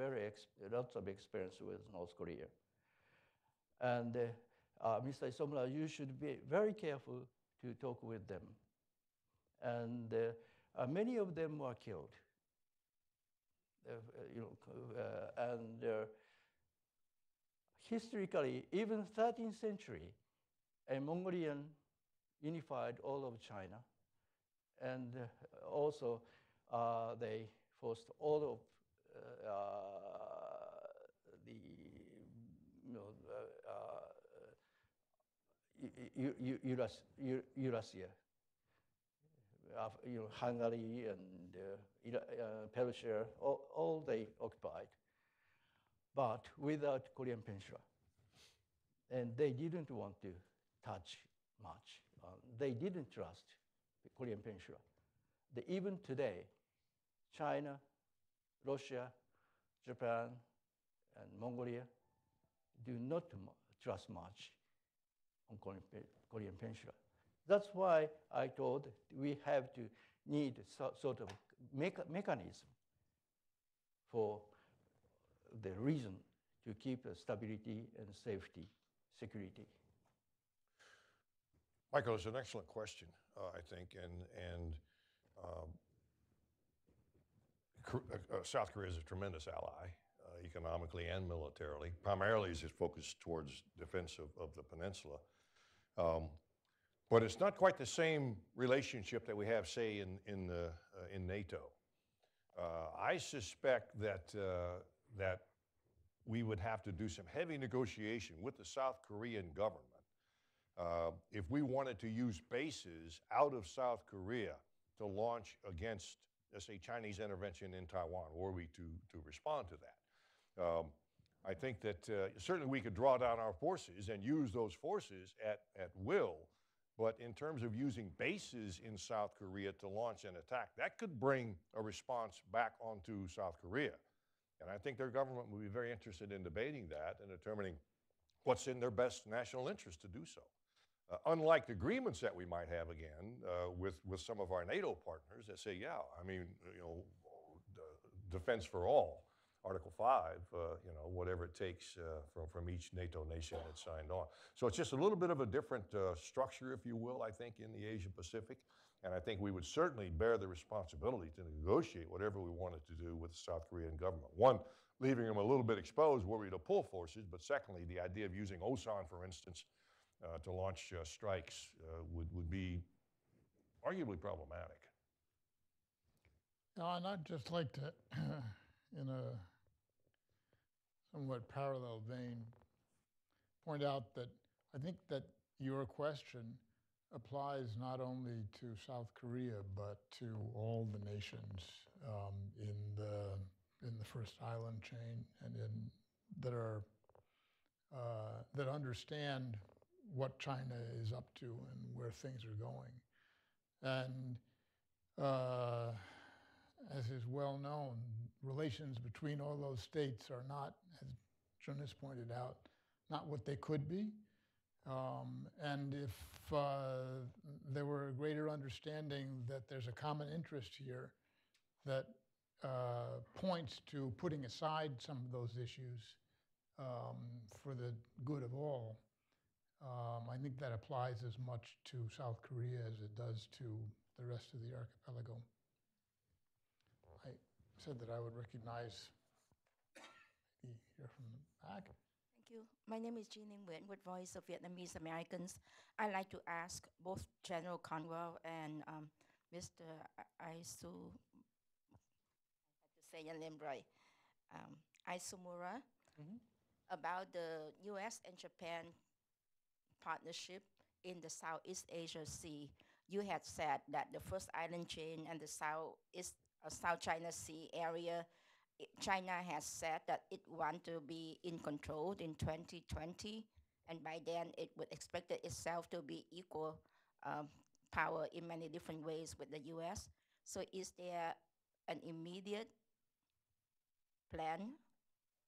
lots of experience with North Korea. And Mr. Isomura, you should be very careful to talk with them. And many of them were killed. And historically, even 13th century, a Mongolian unified all of China. And also, they forced all of Eurasia, Hungary and Persia, all they occupied, but without Korean Peninsula. And they didn't want to touch much. They didn't trust the Korean Peninsula. Even today, China, Russia, Japan, and Mongolia do not trust much on Korean Peninsula. That's why I thought we have to need sort of mechanism for the reason to keep stability and safety, security. Michael, it's an excellent question, I think, and South Korea is a tremendous ally, economically and militarily. Primarily, is focused towards defense of the peninsula. But it's not quite the same relationship that we have, say, in NATO. I suspect that we would have to do some heavy negotiation with the South Korean government if we wanted to use bases out of South Korea to launch against, let's say, Chinese intervention in Taiwan, or we to respond to that. I think that certainly we could draw down our forces and use those forces at will, but in terms of using bases in South Korea to launch an attack, that could bring a response back onto South Korea. And I think their government would be very interested in debating that and determining what's in their best national interest to do so. Unlike agreements that we might have, again, with some of our NATO partners that say, yeah, I mean, defense for all, Article 5, whatever it takes from each NATO nation that signed on. So it's just a little bit of a different structure, if you will, I think, in the Asia Pacific. And I think we would certainly bear the responsibility to negotiate whatever we wanted to do with the South Korean government. One, leaving them a little bit exposed were we to pull forces, but secondly, the idea of using OSAN, for instance, to launch strikes would be arguably problematic. Now, and I'd just like to, in a somewhat parallel vein, point out that I think that your question applies not only to South Korea, but to all the nations in the first island chain and that understand what China is up to and where things are going. And as is well known, relations between all those states are not, as Jonas pointed out, not what they could be. And if there were a greater understanding that there's a common interest here that points to putting aside some of those issues for the good of all, I think that applies as much to South Korea as it does to the rest of the archipelago. I said that I would recognize, maybe here from the back. Thank you. My name is Jean Nguyen with Voice of Vietnamese Americans. I'd like to ask both General Conway and Mr. Isu, I have to say your name right, Isomura, about the US and Japan partnership in the Southeast Asia Sea. You had said that the first island chain and the South China Sea area, China has said that it wants to be in control in 2020, and by then it would expect itself to be equal power in many different ways with the US. So is there an immediate plan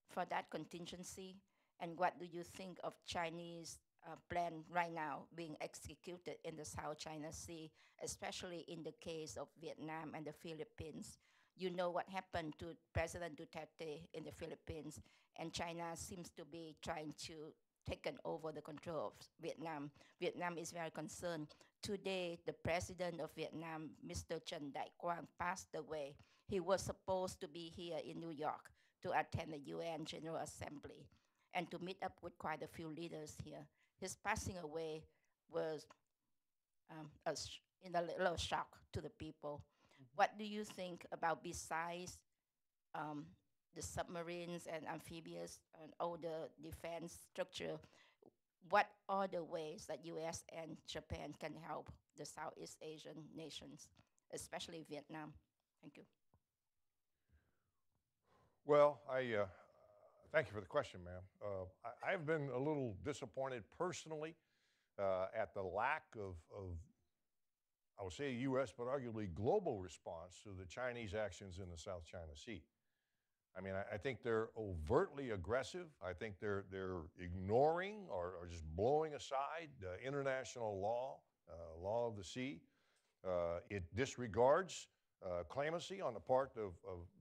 for that contingency? And what do you think of Chinese plan right now being executed in the South China Sea, especially in the case of Vietnam and the Philippines. You know what happened to President Duterte in the Philippines, and China seems to be trying to take over the control of Vietnam. Vietnam is very concerned. Today, the president of Vietnam, Mr. Trần Đại Quang, passed away. He was supposed to be here in New York to attend the UN General Assembly and to meet up with quite a few leaders here. His passing away was in a little shock to the people. What do you think about, besides the submarines and amphibious and all the defense structure, what are the ways that US and Japan can help the Southeast Asian nations, especially Vietnam? Thank you. Well, thank you for the question, ma'am. I've been a little disappointed personally at the lack of, I would say, U.S., but arguably global response to the Chinese actions in the South China Sea. I mean, I think they're overtly aggressive. I think they're ignoring or just blowing aside international law, law of the sea. It disregards clemency on the part of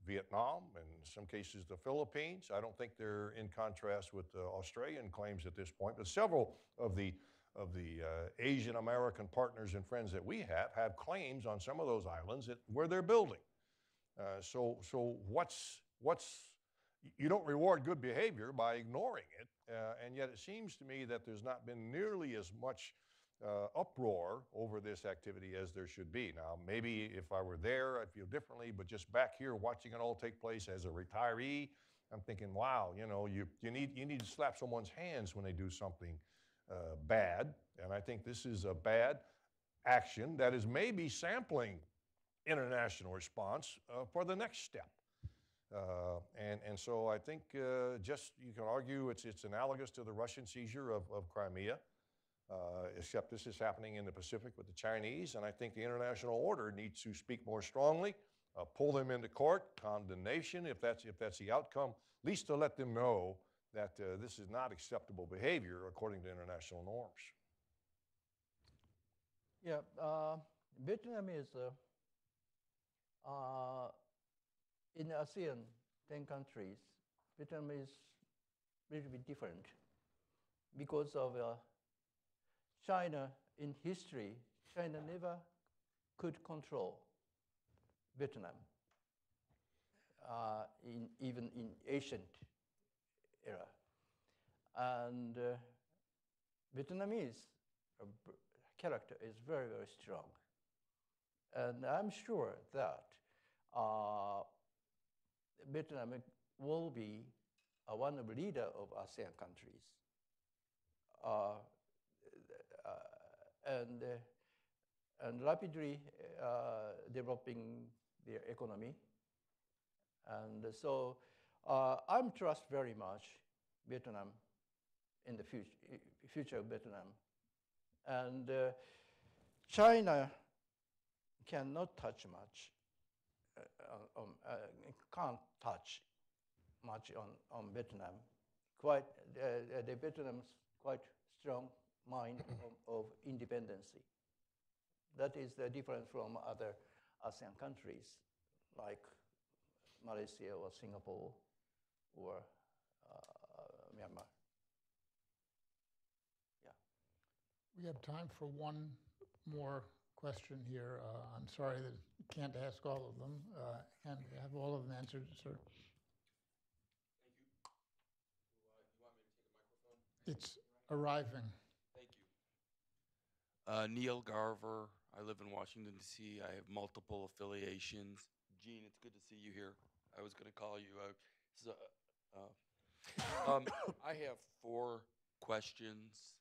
Vietnam and in some cases the Philippines. I don't think they're in contrast with Australian claims at this point, but several of the Asian American partners and friends that we have claims on some of those islands where they're building. So what's you don't reward good behavior by ignoring it, and yet it seems to me that there's not been nearly as much uproar over this activity as there should be. Now, maybe if I were there, I'd feel differently, but just back here watching it all take place as a retiree, I'm thinking, wow, you know, you need to slap someone's hands when they do something bad, and I think this is a bad action that is maybe sampling international response for the next step. And so I think just you can argue it's analogous to the Russian seizure of Crimea, except this is happening in the Pacific with the Chinese, and I think the international order needs to speak more strongly, pull them into court, condemnation if that's the outcome, at least to let them know that this is not acceptable behavior according to international norms. Yeah, Vietnam is in ASEAN 10 countries. Vietnam is a little bit different because of China. In history, China never could control Vietnam, even in ancient era. And Vietnamese character is very, very strong. And I'm sure that Vietnam will be one of the leaders of ASEAN countries. And rapidly developing their economy. And so I'm trust very much Vietnam in the future of Vietnam. And China cannot touch much, can't touch much on Vietnam. The Vietnam's quite strong mind of independency. That is the difference from other ASEAN countries like Malaysia or Singapore or Myanmar. Yeah. We have time for one more question here. I'm sorry that I can't ask all of them. Can't have all of them answered, sir. Thank you. You want me to take a microphone? It's arriving. Thank you. Neil Garver. I live in Washington, D.C. I have multiple affiliations. Gene, it's good to see you here. I was going to call you. I have 4 questions.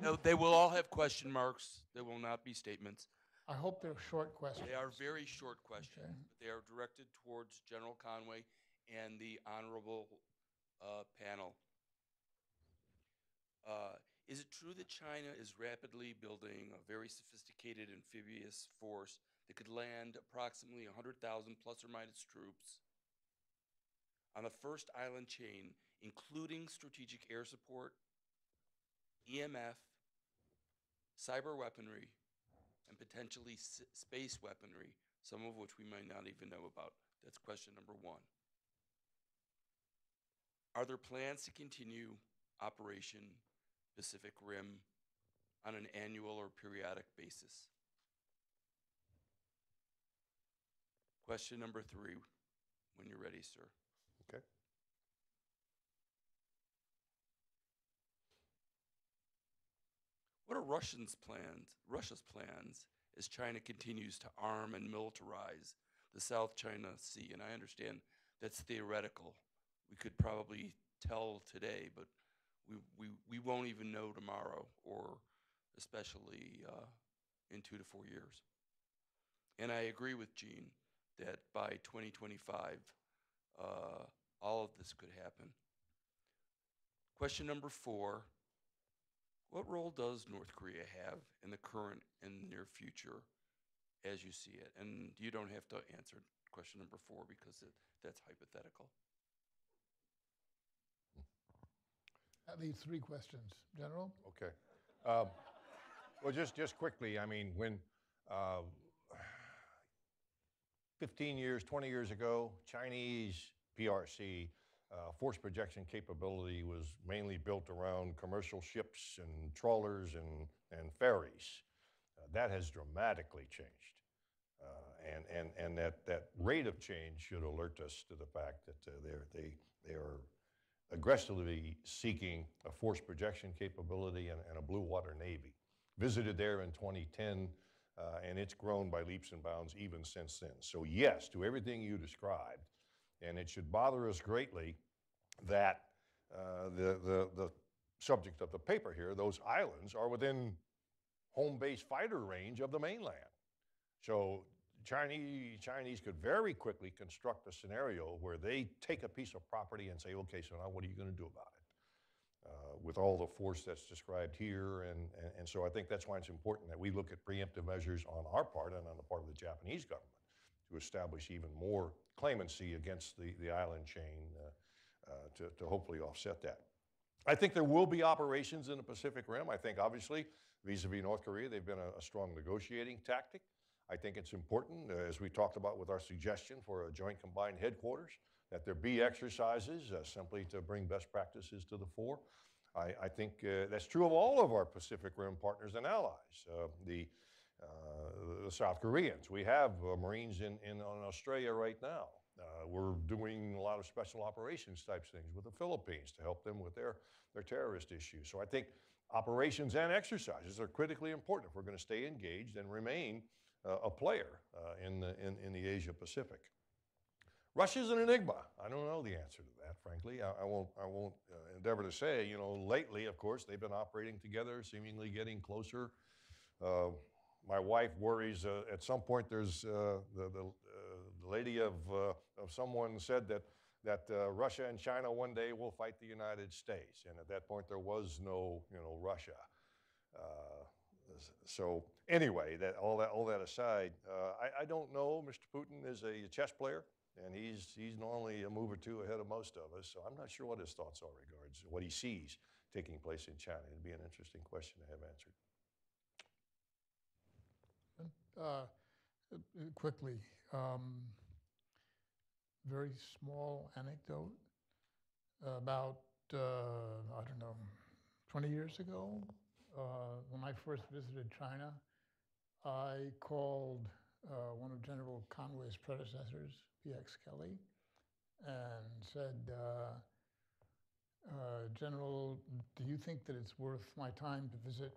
No, they will all have question marks. They will not be statements. I hope they're short questions. They are very short questions, Okay. but they are directed towards General Conway and the honorable panel. Is it true that China is rapidly building a very sophisticated amphibious force that could land approximately 100,000 plus or minus troops on the first island chain, including strategic air support, EMF, cyber weaponry, and potentially space weaponry, some of which we might not even know about? That's question number one. Are there plans to continue Operation Pacific Rim on an annual or periodic basis? Question number three, when you're ready, sir. Okay. What are Russia's plans as China continues to arm and militarize the South China Sea? And I understand that's theoretical. We could probably tell today, but we won't even know tomorrow, or especially in 2 to 4 years. And I agree with Gene that by 2025, all of this could happen. Question number 4, what role does North Korea have in the current and near future as you see it? And you don't have to answer question number 4 because that's hypothetical. That leaves 3 questions. General? Okay. Well, just quickly, I mean, when 15 years, 20 years ago, Chinese PRC force projection capability was mainly built around commercial ships and trawlers and ferries. That has dramatically changed. And that rate of change should alert us to the fact that they are aggressively seeking a force projection capability and a blue water navy. Visited there in 2010, and it's grown by leaps and bounds even since then. So yes, to everything you described, and it should bother us greatly that the subject of the paper here, those islands, are within home base fighter range of the mainland. So Chinese could very quickly construct a scenario where they take a piece of property and say, okay, so now what are you going to do about it? With all the force that's described here. And so I think that's why it's important that we look at preemptive measures on our part and on the part of the Japanese government to establish even more clemency against the island chain to hopefully offset that. I think there will be operations in the Pacific Rim. I think obviously vis-a-vis North Korea, they've been a strong negotiating tactic. I think it's important, as we talked about with our suggestion for a joint combined headquarters, that there be exercises simply to bring best practices to the fore. I think that's true of all of our Pacific Rim partners and allies. The South Koreans, we have Marines in Australia right now. We're doing a lot of special operations types things with the Philippines to help them with their terrorist issues. So I think operations and exercises are critically important if we're going to stay engaged and remain a player in the Asia Pacific. Russia's an enigma. I don't know the answer to that, frankly. I won't endeavor to say. You know, lately, of course, they've been operating together, seemingly getting closer. My wife worries at some point there's the lady of someone said that Russia and China one day will fight the United States, and at that point there was no Russia. So anyway, all that aside, I don't know. Mr. Putin is a chess player, and he's normally a move or two ahead of most of us. So I'm not sure what his thoughts are regards what he sees taking place in China. It'd be an interesting question to have answered. Quickly, very small anecdote about, I don't know, 20 years ago, when I first visited China, I called one of General Conway's predecessors, P.X. Kelly, and said, General, do you think that it's worth my time to visit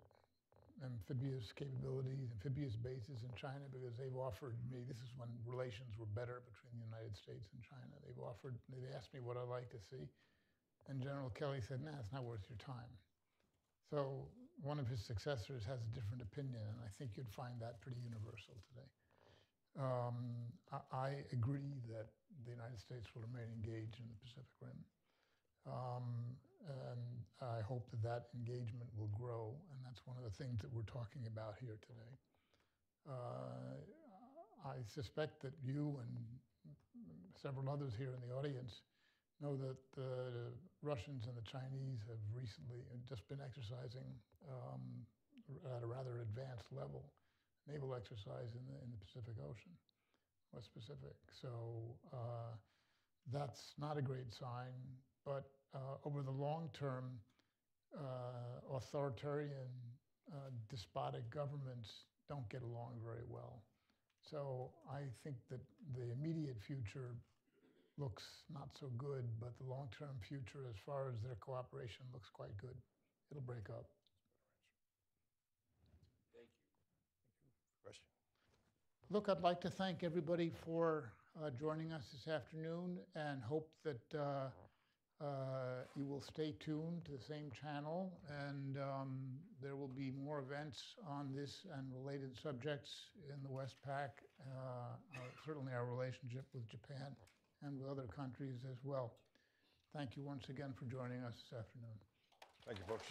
amphibious capabilities, amphibious bases in China? Because they've offered me, this is when relations were better between the United States and China, they asked me what I'd like to see. And General Kelly said, nah, it's not worth your time. So one of his successors has a different opinion, and I think you'd find that pretty universal today. I agree that the United States will remain engaged in the Pacific Rim. And I hope that engagement will grow, and that's one of the things that we're talking about here today. I suspect that you and several others here in the audience know that the Russians and the Chinese have recently just been exercising at a rather advanced level, naval exercise in the Pacific Ocean, West Pacific. So that's not a great sign, but over the long term, authoritarian, despotic governments don't get along very well. So I think that the immediate future looks not so good, but the long-term future as far as their cooperation looks quite good. It'll break up. Thank you. Question? Look, I'd like to thank everybody for joining us this afternoon and hope that you will stay tuned to the same channel, and there will be more events on this and related subjects in the Westpac, certainly our relationship with Japan and with other countries as well. Thank you once again for joining us this afternoon. Thank you, folks.